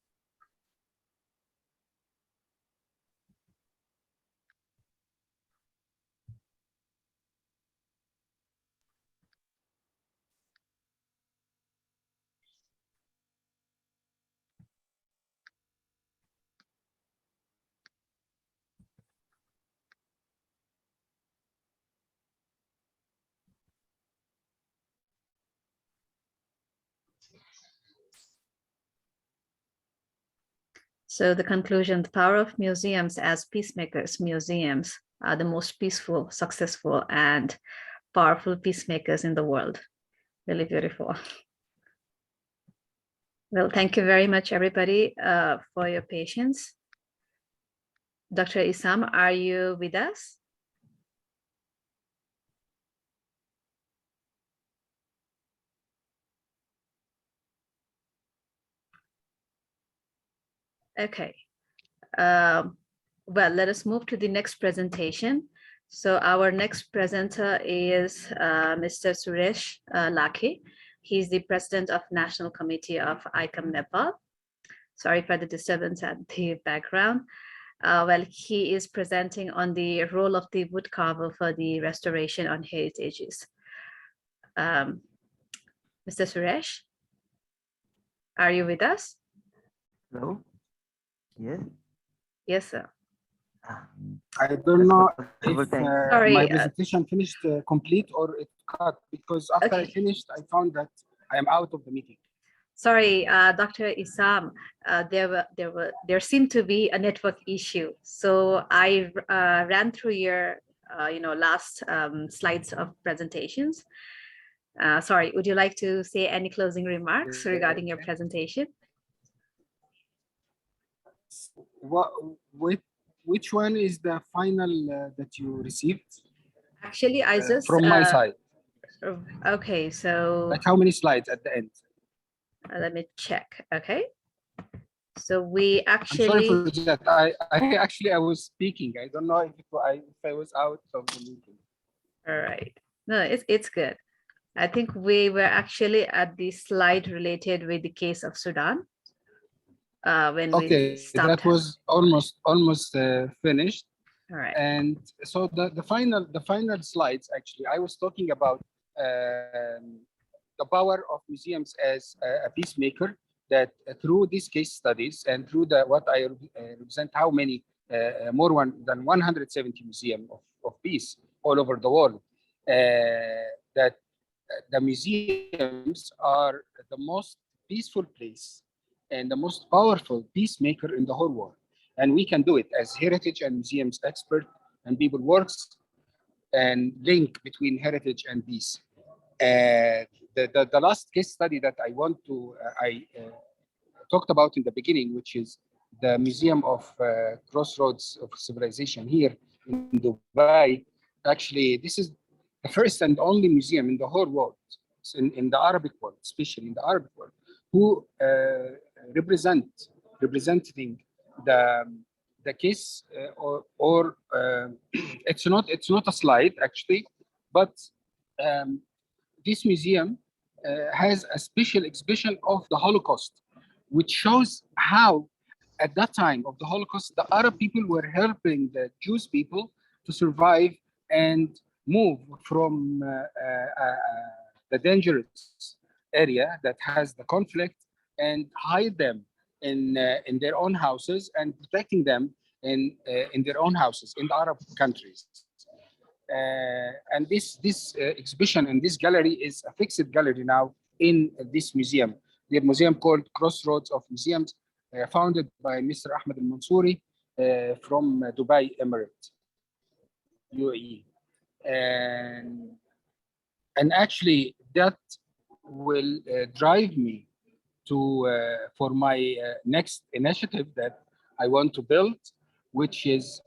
So the conclusion, the power of museums as peacemakers. Museums are the most peaceful, successful, and powerful peacemakers in the world. Really beautiful. Well, thank you very much, everybody, for your patience. Dr. Isam, are you with us? Okay. Well, let us move to the next presentation. So our next presenter is Mr. Suresh Lakhi. He's the president of National Committee of ICOM Nepal. Sorry for the disturbance at the background. Well, he is presenting on the role of the wood carver for the restoration on heritages. Mr. Suresh, are you with us? Hello? Yes. Yes, sir. I don't know if Sorry, my presentation finished complete or it cut, because after I finished, I found that I am out of the meeting. Sorry, Dr. Isam, there seemed to be a network issue. So I ran through your, last slides of presentations. Sorry, would you like to say any closing remarks regarding your presentation? Which one is the final that you received? Actually, I just from my side. Okay, so like how many slides at the end? Let me check. Okay, so we actually. I'm sorry for that. I was speaking. I don't know if I was out of the meeting. All right. No, it's good. I think we were actually at the slide related with the case of Sudan when we Okay, stopped. that was almost finished. All right. And so the final slides, actually, I was talking about the power of museums as a peacemaker, that through these case studies and through what I represent, how many more than 170 museums of peace all over the world, that the museums are the most peaceful place and the most powerful peacemaker in the whole world. And we can do it as heritage and museums expert and people works and link between heritage and peace. The last case study that I want to, I talked about in the beginning, which is the Museum of Crossroads of Civilization here in Dubai. Actually, this is the first and only museum in the whole world, in the Arabic world, especially in the Arabic world, who representing the case or it's not a slide actually, but this museum has a special exhibition of the Holocaust, which shows how at that time of the Holocaust, the Arab people were helping the Jewish people to survive and move from the dangerous area that has the conflict and hide them in their own houses and protecting them in their own houses in the Arab countries. And this exhibition in this gallery is a fixed gallery now in this museum. The museum called Crossroads of Museums, founded by Mr. Ahmed al-Mansouri from Dubai Emirate, UAE. And actually that will drive me to for my next initiative that I want to build, which is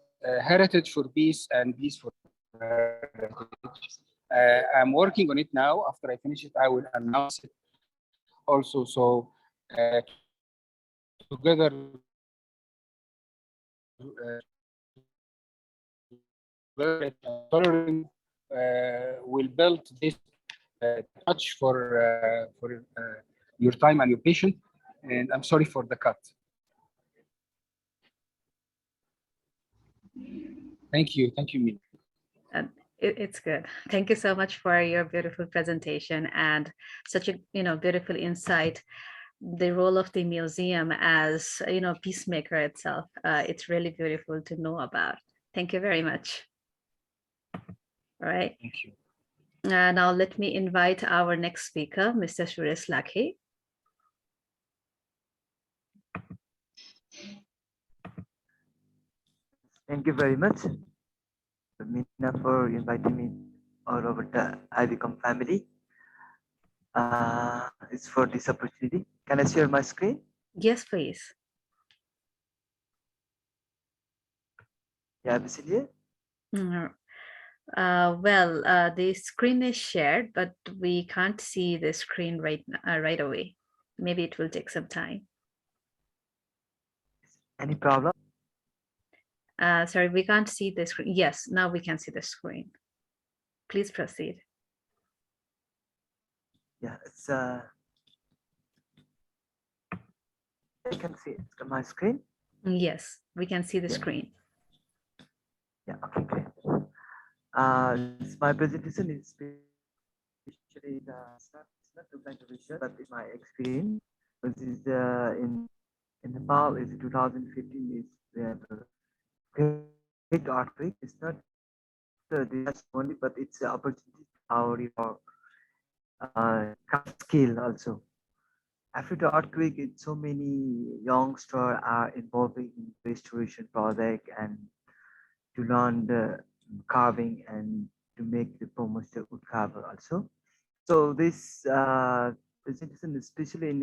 Heritage for Peace and Peace for Heritage. I'm working on it now. After I finish it, I will announce it also. So together tolerance will build this much for your time and your patience. And I'm sorry for the cut. Thank you, Mina. It's good. Thank you so much for your beautiful presentation and such a beautiful insight. The role of the museum as peacemaker itself. It's really beautiful to know about. Thank you very much. All right. Thank you. Now let me invite our next speaker, Mr. Suresh Lakhi. Thank you very much, Mina, for inviting me all over the Ivcom family. It's for this opportunity. Can I share my screen? Yes, please. Yeah, Vasily? The screen is shared, but we can't see the screen right away. Maybe it will take some time. Any problem? Sorry, we can't see the screen. Yes, now we can see the screen. Please proceed. Yeah, it's I can see my screen. Yes, we can see the screen. Yeah, okay, great. My presentation is especially it's not to kind of research, but it's my experience, which is in Nepal is 2015 is great earthquake. It's not the disaster only, but it's the opportunity our skill also. After the earthquake, so many youngsters are involved in restoration project and to learn the carving and to make the promotion wood carver also. So this presentation, especially in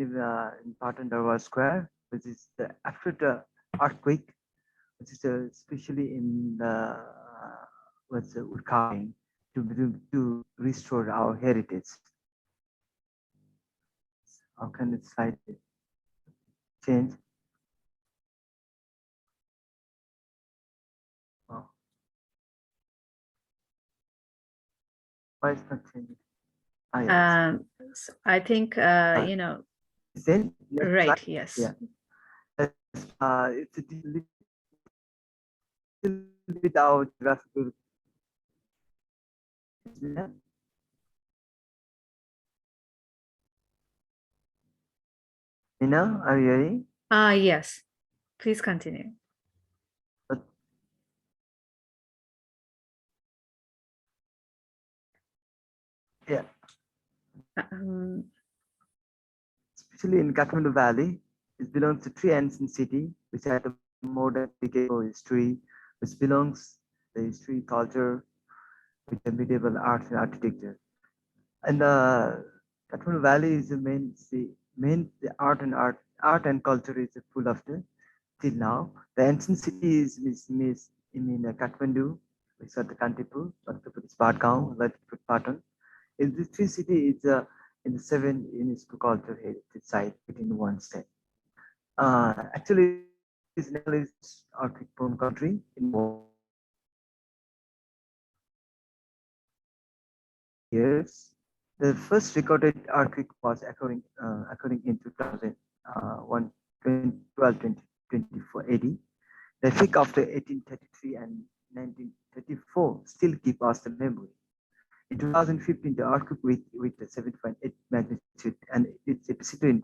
Patan Darbar Square, which is after the earthquake, which is especially in the wood carving to restore our heritage. How can it slide change? Oh. Why is not changing? Yes. I think, you know, Then right, yes. Yeah. It's a little bit out graphical. Nina, are you hearing? Yes, please continue. Yeah. Um, Especially in Kathmandu Valley, it belongs to three ancient city which had a more than decade history, which belongs the history, culture, with the medieval art and architecture. And the Kathmandu Valley is the the art and culture is full of the till now. The ancient city is Kathmandu, which is the Kantipur, Bhaktapur is Patgaon, Latipur, Patan. In this three city is in the seven UNESCO culture heritage site within one state. Actually, Nepal is earthquake-prone country in years. The first recorded earthquake was occurring in 2001, 12, 24 AD. The earthquake after 1833 and 1934 still keep us the memory. In 2015, the earthquake with the 7.8 magnitude and its epicenter in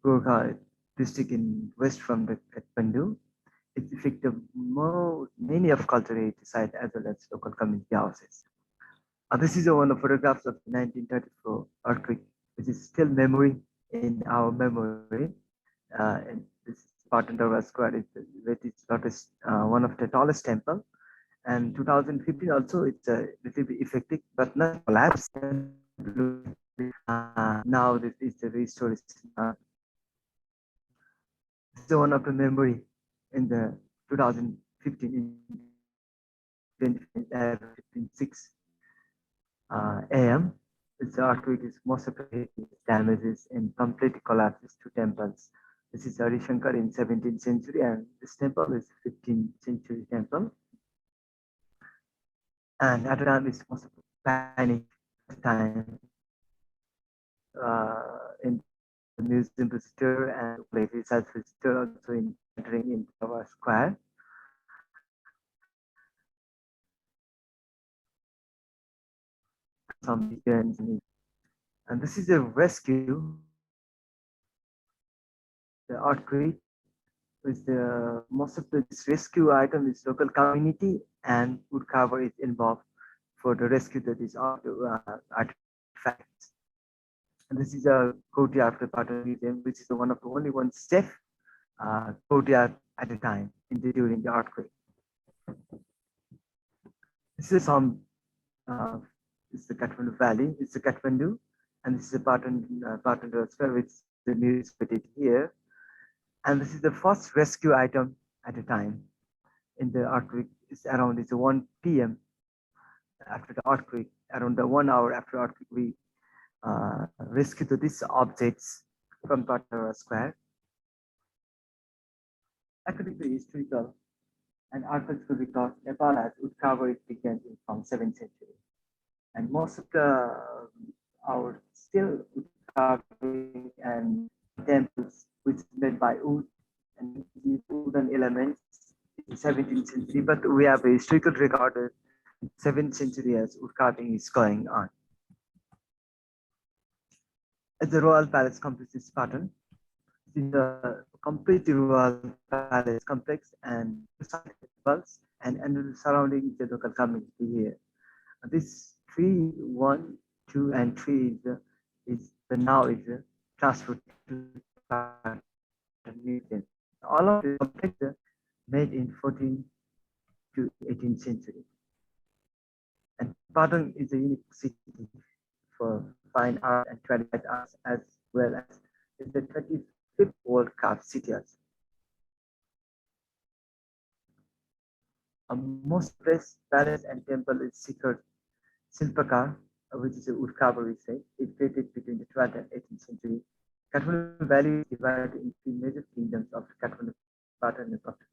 Gurkha district in west from the Kathmandu. It affected many of cultural sites as well as local community houses. This is one of photographs of 1934 earthquake, which is still memory in our memory. And this is Patandara Square. It's one of the tallest temple. And 2015 also it's a little bit effective, but not collapse. Now this is the restoration. This is one of the memory in the 2015 6 a.m. This earthquake is most of the damages and completely collapses two temples. This is Harishankar in 17th century, and this temple is 15th century temple. And at the time, it's most of the panic time in the museum visitor and research visitor also in entering into our square. Some begins, and this is a rescue. The earthquake with the most of this rescue item is local community and wood cover is involved for the rescue that is artifacts. And this is a courtyard of the Patan Museum, which is one of the only one safe courtyard at a time during the earthquake. This is some. This is the Kathmandu Valley. It's the Kathmandu, and this is the Patan Square, which the news put here. And this is the first rescue item at a time in the earthquake. It's around 1 p.m. after the earthquake. Around the 1 hour after earthquake, we rescued these objects from Patan Square. According to historical and archaeological records, Nepal has wood carving began from 7th century. And most of our still wood carving and temples which is made by wood and wooden elements in 17th century, but we have a historical record 7th century as wood carving is going on. At the royal palace complex is Patan. In the complete royal palace complex and surrounding the local community here. This 3, 1, 2, and 3 is transferred to museum. All of the complex made in 14th to 18th century. And Patan is a unique city for fine art and traditional arts as well as is the 25th World Cup city. Most place, palace and temple is secured Silpakar, which is a wood carver, it dated between the 12th and 18th century. Kathmandu Valley is divided into three major kingdoms of Kathmandu, Patan, and Bhaktapur.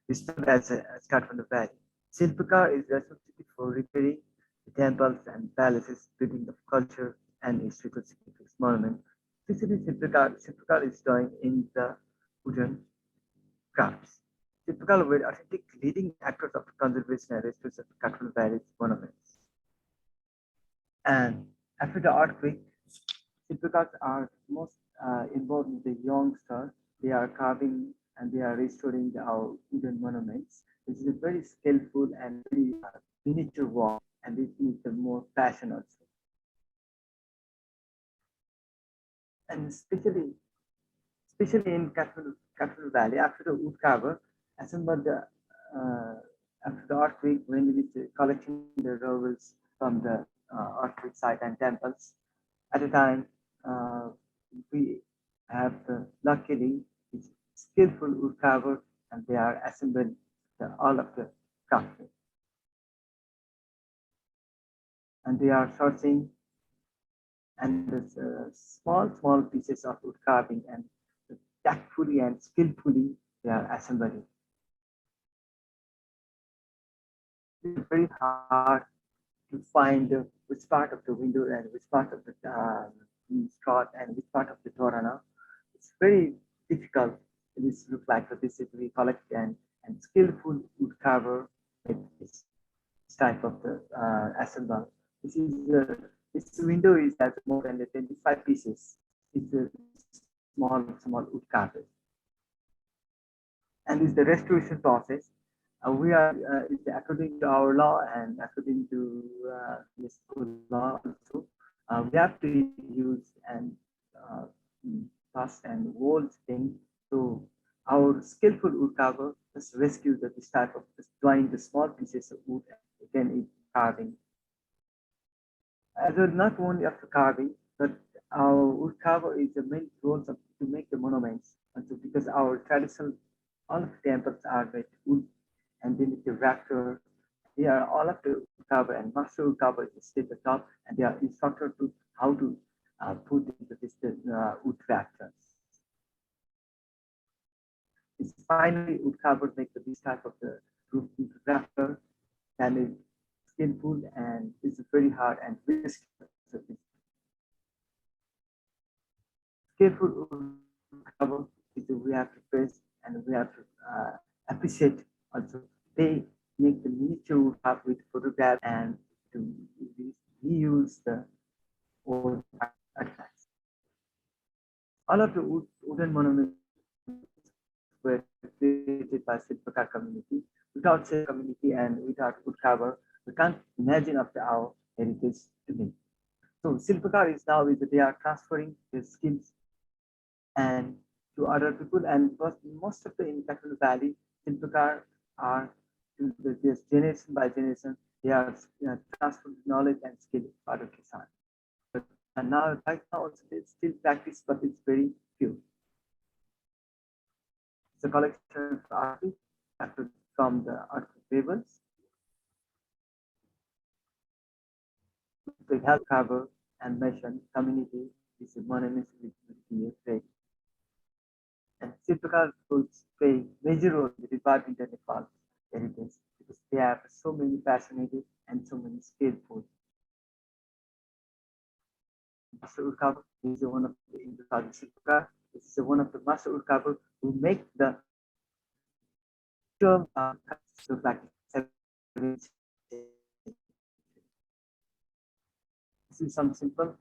It's known as Kathmandu Valley. Silpakar is responsible for repairing the temples and palaces, building of culture and historical significance monument. Especially Silpikar is joined in the wooden crafts. Silpikar were authentic leading actors of conservation and restoration of Kathmandu Valley's monuments. And after the earthquake, Silpikars are most involved in the youngsters. They are carving and they are restoring our wooden monuments. This is a very skillful and very miniature work, and this needs more passion also. And especially in Kathmandu Valley, after the wood carver assembled after the earthquake, when it is collecting the rubbles from the earthquake site and temples, at a time we have luckily it's skillful wood carver, and they are assembling all of the craftsmen, and they are sourcing and the small pieces of wood carving, and tactfully and skillfully they are assembling. It's very hard to find which part of the window and which part of the strut and which part of the torana. It's very difficult. This look like for this we collect and skillful wood carver with this type of the assemble. This is this window is has more than 25 pieces. It's a small wood carving, and is the restoration process. We are according to our law and according to this law also, we have to use and pass and wall thing. So our skillful wood carver just rescue this type of join the small pieces of wood and then it carving. As well, not only after carving, but our wood carver is the main role to make the monuments. And so because our traditional all of the temples are made wood, and then the raptor, they are all of the wood carver, and master wood carver is at the top, and they are instructed to how to put into this wood raptors. It's finally wood carver make this type of the roof raptor, and it's skillful and it's very hard and risky. Skillful wood carver is we have to praise and we have to appreciate also. They make the miniature wood carve with photograph and to reuse the old artifacts. All of the wooden monuments were created by Silpikar community. Without Silpikar community and without wood carver, we can't imagine of our heritage today. So Silpikar is now they are transferring their skills and to other people, and most of the in Kathmandu Valley, Silpikar are to this generation by generation, they are transferring knowledge and skill to other Kisan. And now, right now, also it's still practice, but it's very few. It's a collection of artists from the art tables. The health cover and mission community is a monument with the faith. And Silpikar schools play major role in reviving the Nepal heritage because they have so many passionate and so many skillful. Master wood carver is one of the Silpikar. This is one of the master wood carver who make the term like this is some simple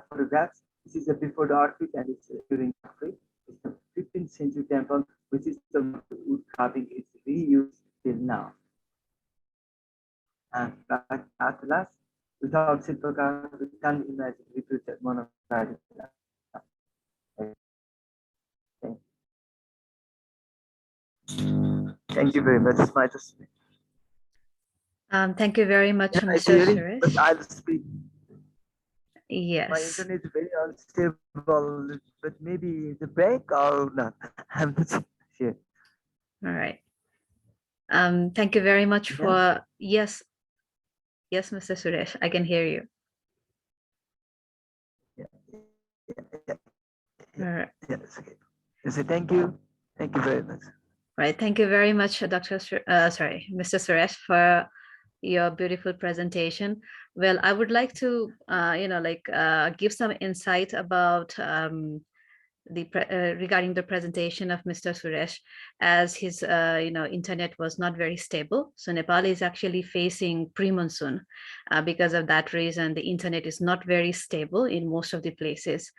photographs. This is before the earthquake and it's during the earthquake. It's the 15th century temple, which is the wood carving is reused till now. And at last, without Silpikar, we can't imagine repeated monochromatic. Thank you very much. It's my testimony. Thank you very much, Mr. Suresh. I'll speak. Yes. My internet is very unstable, but maybe the break or not. I'm not sure. All right. Thank you very much for yes, Mr. Suresh, I can hear you. All right. Yes. Okay. So thank you. Thank you very much. Right. Thank you very much, Mr. Suresh, for your beautiful presentation. Well, I would like to, give some insight about regarding the presentation of Mr. Suresh, as his internet was not very stable. So Nepal is actually facing pre-monsoon. Because of that reason, the internet is not very stable in most of the places.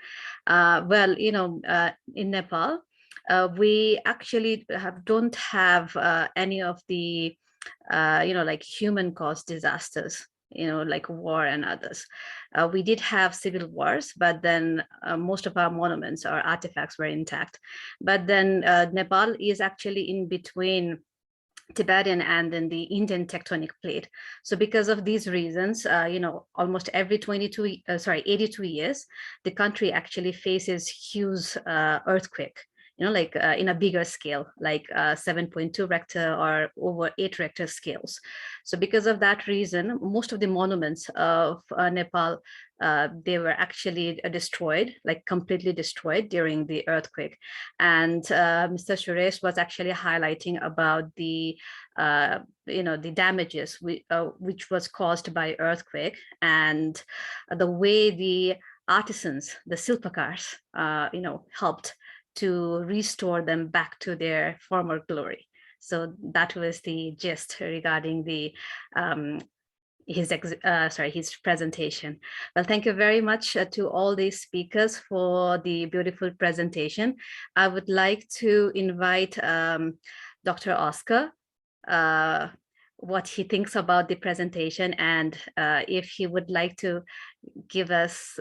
In Nepal, we actually don't have any of the human caused disasters, like war and others. We did have civil wars, but then most of our monuments or artifacts were intact. But then Nepal is actually in between Tibetan and then the Indian tectonic plate. So because of these reasons, almost every 82 years, the country actually faces huge earthquake, in a bigger scale, like 7.2 Richter or over 8 Richter scales. So because of that reason, most of the monuments of Nepal, they were actually destroyed, like completely destroyed during the earthquake. And Mr. Suresh was actually highlighting about the the damages which was caused by earthquake, and the way the artisans, the silpakars, helped to restore them back to their former glory. So that was the gist regarding the his presentation. Well, thank you very much to all these speakers for the beautiful presentation. I would like to invite Dr. Oscar, what he thinks about the presentation, and if he would like to give us,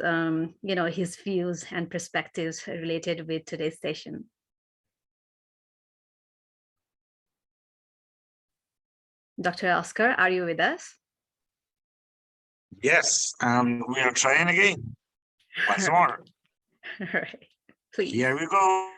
his views and perspectives related with today's session. Dr. Oscar, are you with us? Yes, we are trying again. Once more. All right, please. Here we go.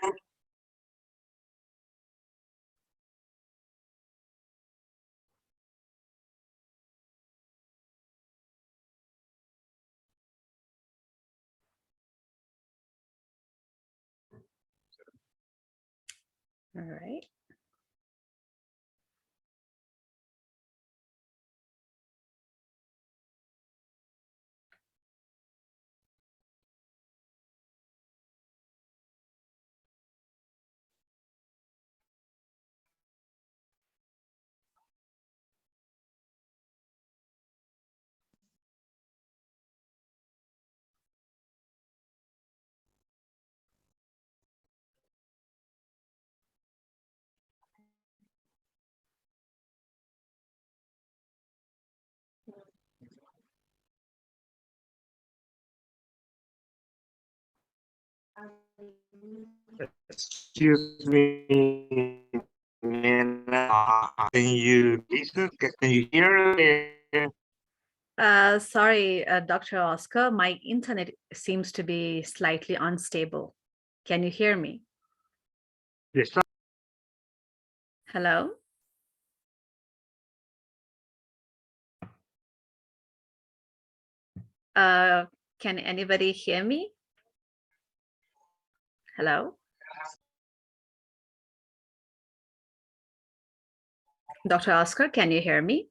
All right. Excuse me. Can you listen? Can you hear? Sorry, Dr. Oscar, my internet seems to be slightly unstable. Can you hear me? Yes. Hello? Can anybody hear me? Hello? Dr. Oscar, can you hear me?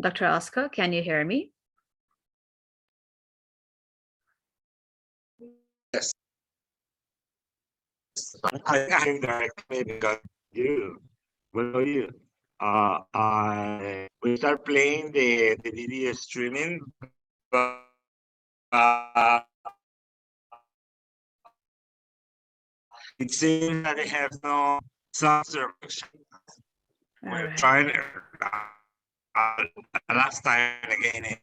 Dr. Oscar, can you hear me? Yes. I directly because you. Well, you. We start playing the video streaming, but it seems that they have no sound service. We're trying last time again.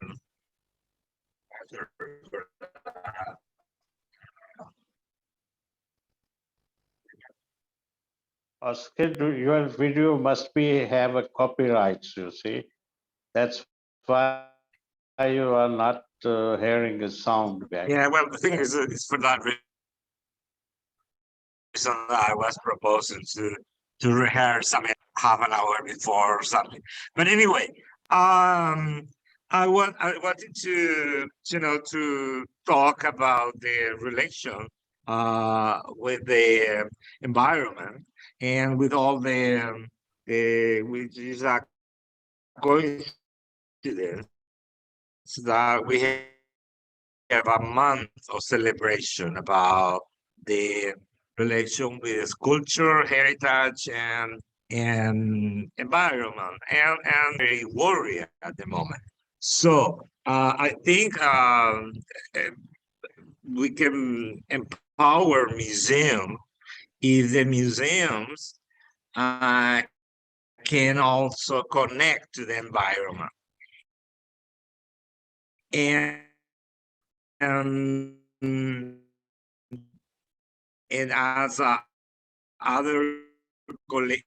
Oscar, your video must have a copyright, you see. That's why you are not hearing a sound back. Yeah, well, the thing is, it's for that reason I was proposing to rehearse something half an hour before or something. But anyway, I wanted to to talk about the relation with the environment and with all the which is a coincidence that we have a month of celebration about the relation with culture, heritage, and environment, and very worried at the moment. So I think we can empower museum if the museums can also connect to the environment. And as other colleagues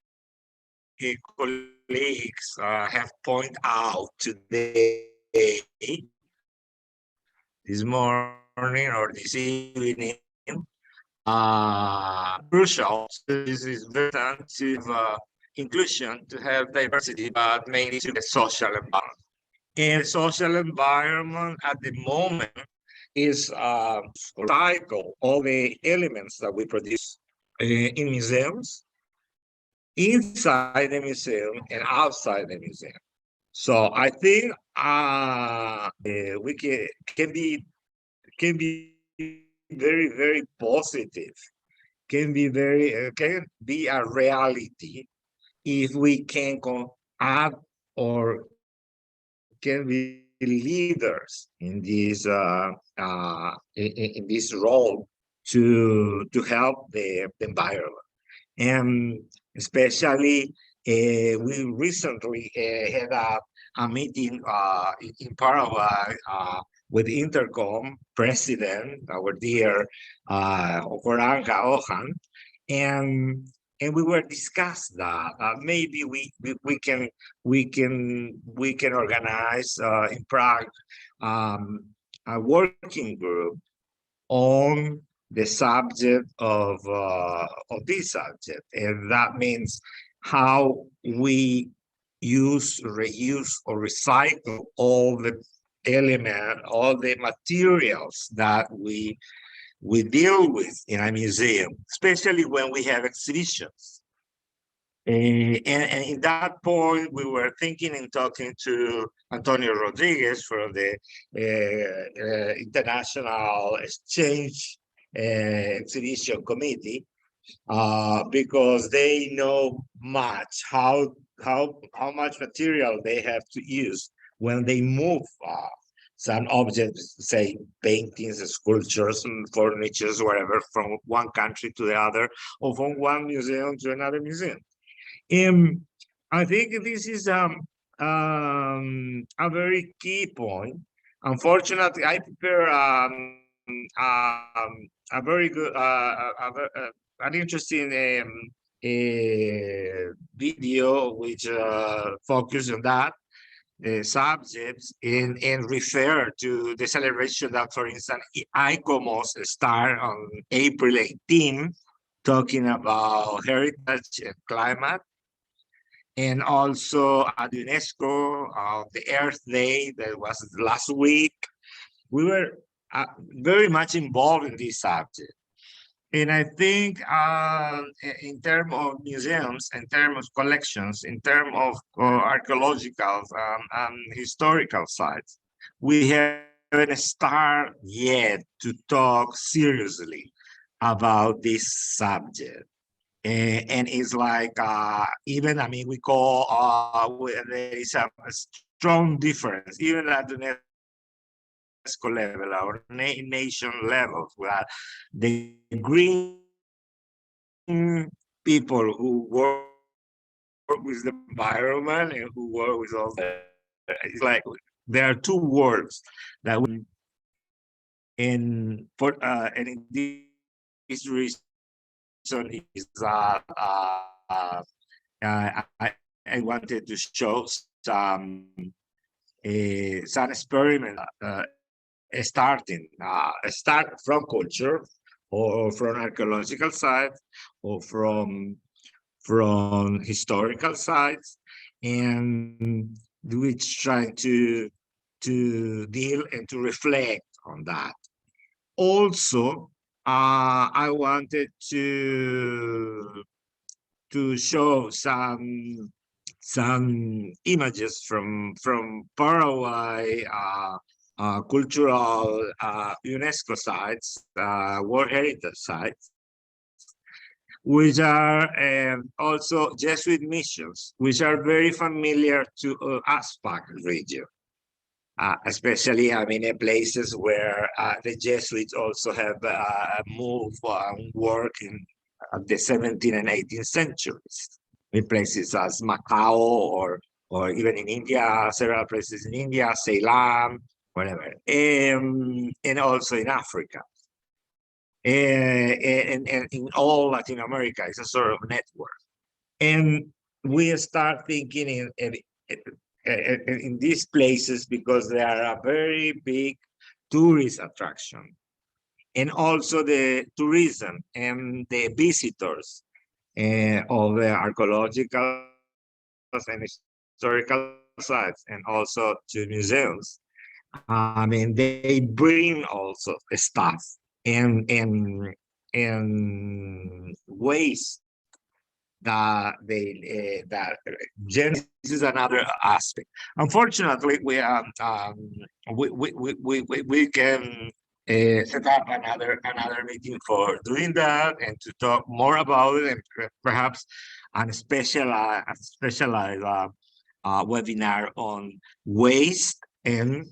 have pointed out today, this morning or this evening, crucial. This is very important to have inclusion, to have diversity, but mainly to the social environment. And social environment at the moment is cycle all the elements that we produce in museums, inside the museum and outside the museum. So I think we can be very positive, can be a reality if we can add or can be leaders in this in this role to help the environment. And especially we recently had a meeting in Paraguay with Intercom president, our dear Okoranga Ojan, and we were discussed that maybe we can organize in Prague a working group on the subject of this subject, and that means how we use, reuse, or recycle all the all the materials that we deal with in a museum, especially when we have exhibitions. And in that point, we were thinking and talking to Antonio Rodriguez from the International Exchange Exhibition Committee, because they know much how much material they have to use when they move some objects, say paintings, sculptures, and furnitures, whatever, from one country to the other, or from one museum to another museum. I think this is a very key point. Unfortunately, I prepare a very good, an interesting video which focus on that subjects and refer to the celebration that, for instance, ICOM start on April 18, talking about heritage and climate. And also at UNESCO, the Earth Day that was last week, we were very much involved in this subject. And I think in terms of museums, in terms of collections, in terms of archaeological and historical sites, we haven't started yet to talk seriously about this subject. And it's like, even, I mean, we call, there is a strong difference, even at the UNESCO level or nation levels, where the green people who work with the environment and who work with all the, it's like there are two words that we, and in this reason is that I wanted to show some experiment start from culture or from archaeological sites or from historical sites, and which trying to deal and to reflect on that. Also, I wanted to show some images from Paraguay cultural UNESCO sites, World Heritage sites, which are also Jesuit missions, which are very familiar to ASPAC region. Especially, I mean, in places where the Jesuits also have moved and worked in the 17th and 18th centuries, in places as Macau or even in India, several places in India, Ceylon, whatever, and also in Africa. And in all Latin America, it's a sort of network. And we start thinking in these places because they are a very big tourist attraction, and also the tourism and the visitors of the archaeological and historical sites, and also to museums. I mean, they bring also stuff and waste that this is another aspect. Unfortunately, we can set up another meeting for doing that and to talk more about it, and perhaps a specialized webinar on waste and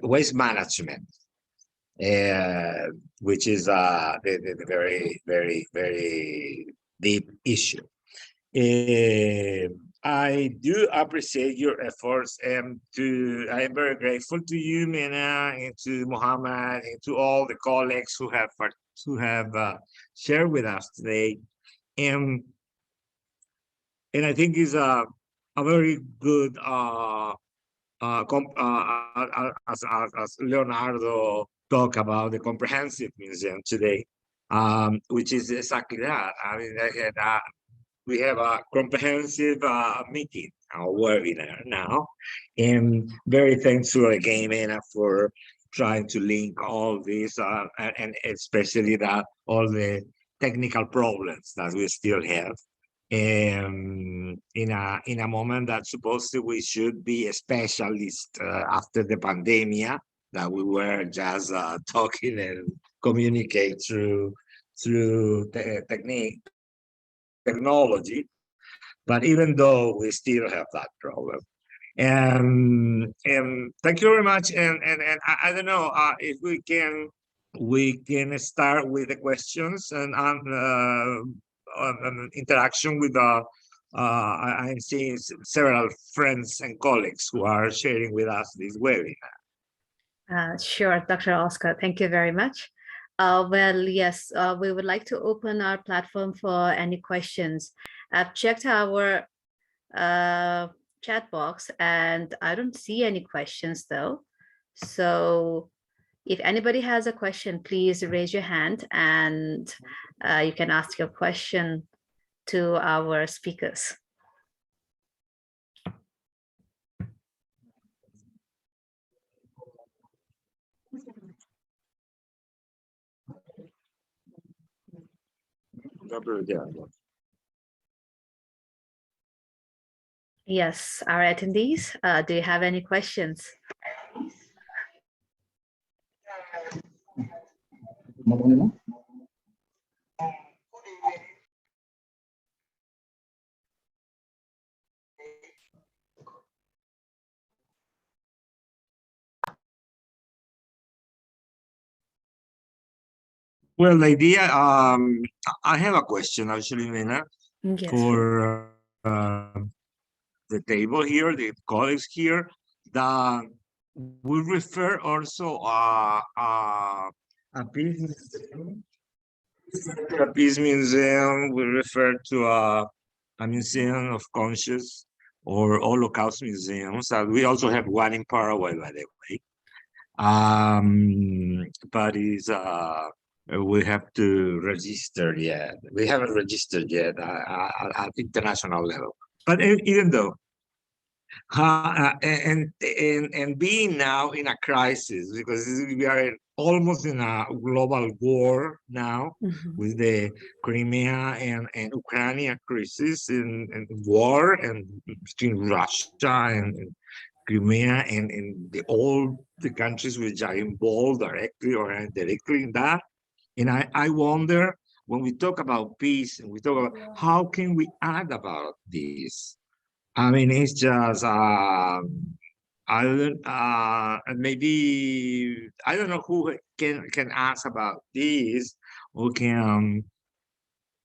waste management, which is the very deep issue. I do appreciate your efforts, and I am very grateful to you, Mina, and to Mohammed, and to all the colleagues who have shared with us today. And I think it's a very good as Leonardo talked about the comprehensive museum today, which is exactly that. I mean, we have a comprehensive meeting, our webinar now, and very thankful again, Anna, for trying to link all these, and especially that all the technical problems that we still have. In a moment that supposedly we should be a specialist after the pandemic, that we were just talking and communicate through technology, but even though we still have that problem. And thank you very much. And I don't know if we can start with the questions and interaction with I'm seeing several friends and colleagues who are sharing with us this webinar. Sure, Dr. Oscar, thank you very much. Well, yes, we would like to open our platform for any questions. I've checked our chat box and I don't see any questions though. So if anybody has a question, please raise your hand and you can ask your question to our speakers. Yes, our attendees, do you have any questions? Well, the idea, I have a question actually, Nina, Yes, for the table here, the colleagues here, that we refer also a peace museum. We refer to a museum of conscious or Holocaust museums. We also have one in Paraguay, by the way. But we have to register yet. We haven't registered yet at international level. But even though, And being now in a crisis, because we are almost in a global war now with the Crimea and Ukraine crisis and war and between Russia and Crimea and all the countries which are involved directly or indirectly in that. And I wonder, when we talk about peace and we talk about how can we add about this? I mean, it's just I don't maybe I don't know who can ask about this or can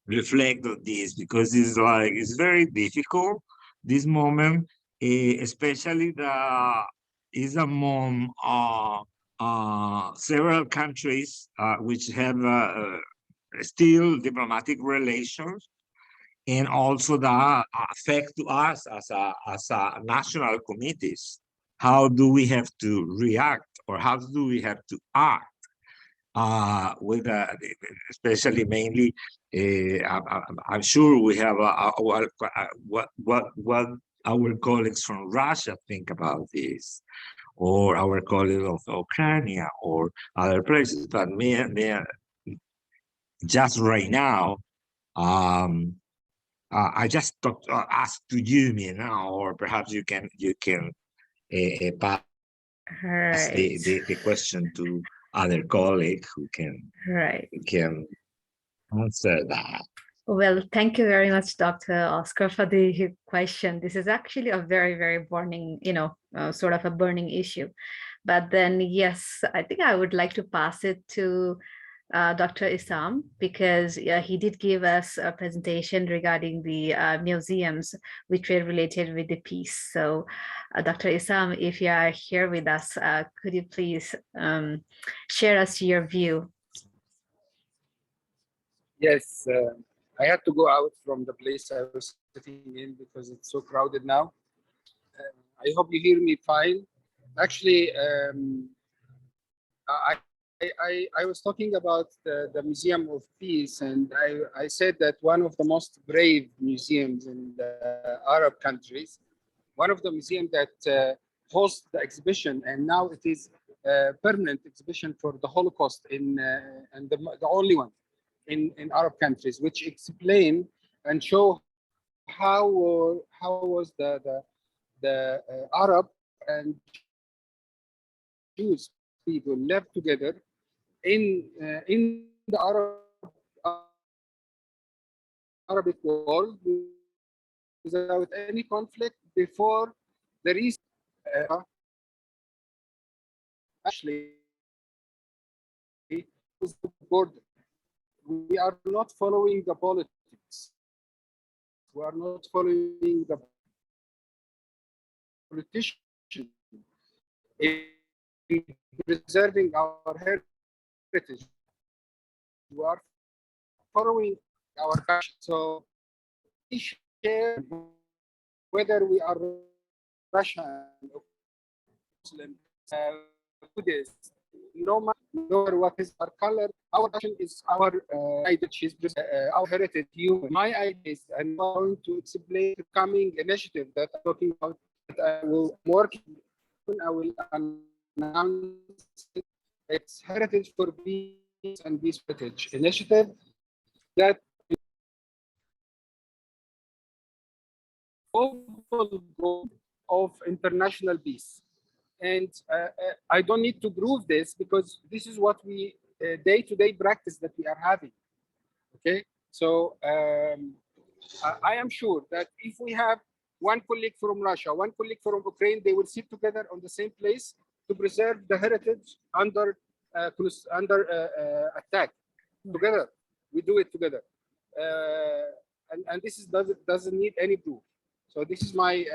reflect on this, because it's like it's very difficult this moment, especially the is among several countries which have still diplomatic relations, and also the affect to us as a national committees. How do we have to react, or how do we have to act with especially mainly I'm sure we have what our colleagues from Russia think about this, or our colleagues of Ukraine or other places, but me just right now I just ask to you, Mina, or perhaps you can pass Right. the question to other colleague who Right. can answer that. Well, thank you very much, Dr. Oscar, for the question. This is actually a very, very burning, sort of a burning issue. But then, yes, I think I would like to pass it to Dr. Issam, because he did give us a presentation regarding the museums which were related with the peace. So Dr. Issam, if you are here with us, could you please share us your view? Yes, I had to go out from the place I was sitting in because it's so crowded now. I hope you hear me fine. Actually, I was talking about the Museum of Peace, and I said that one of the most brave museums in the Arab countries, one of the museums that hosts the exhibition, and now it is a permanent exhibition for the Holocaust and the only one in Arab countries, which explain and show how was the Arab and Jewish people lived together in the Arabic world without any conflict before the recent actually was the border. We are not following the politics. We are not following the politicians in preserving our heritage. We are following our passion. So we share whether we are Russian or Muslim, Buddhist, no matter what is our color, our passion is our identity, our heritage, human. My idea is I'm going to explain the coming initiative that I'm talking about, that I will work. I will announce it. It's Heritage for Peace and Peace Heritage initiative that global goal of international peace. And I don't need to prove this because this is what we day-to-day practice that we are having. Okay, so I am sure that if we have one colleague from Russia, one colleague from Ukraine, they will sit together on the same place to preserve the heritage under attack. Together, we do it together, and this is doesn't need any proof. So this is my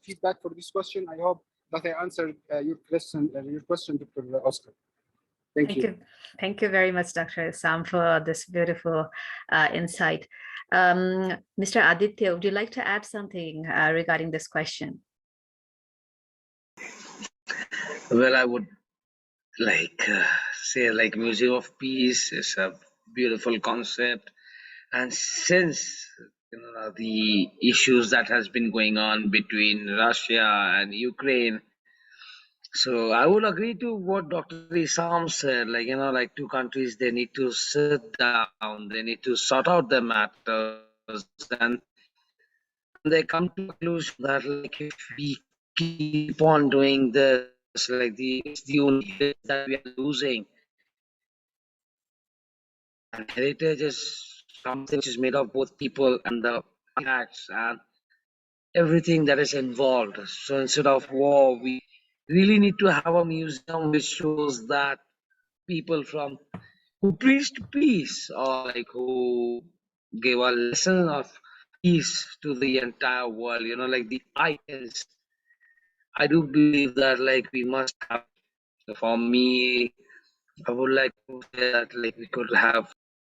feedback for this question. I hope that I answered your question, Dr. Oscar. Thank you. Thank you very much, Dr. Issam, for this beautiful insight. Mr. Aditya, would you like to add something regarding this question? Well, I would say Museum of Peace is a beautiful concept. And since the issues that has been going on between Russia and Ukraine. So I would agree to what Dr. Isam said, like two countries, they need to sit down, they need to sort out their matters, and they come to a conclusion that like if we keep on doing this, like it's the only heritage that we are losing. And heritage is something which is made of both people and the artifacts and everything that is involved. So instead of war, we really need to have a museum which shows that people from who preached peace or like who gave a lesson of peace to the entire world, like the icons. I do believe that like we must have, for me, I would like to say that like we could have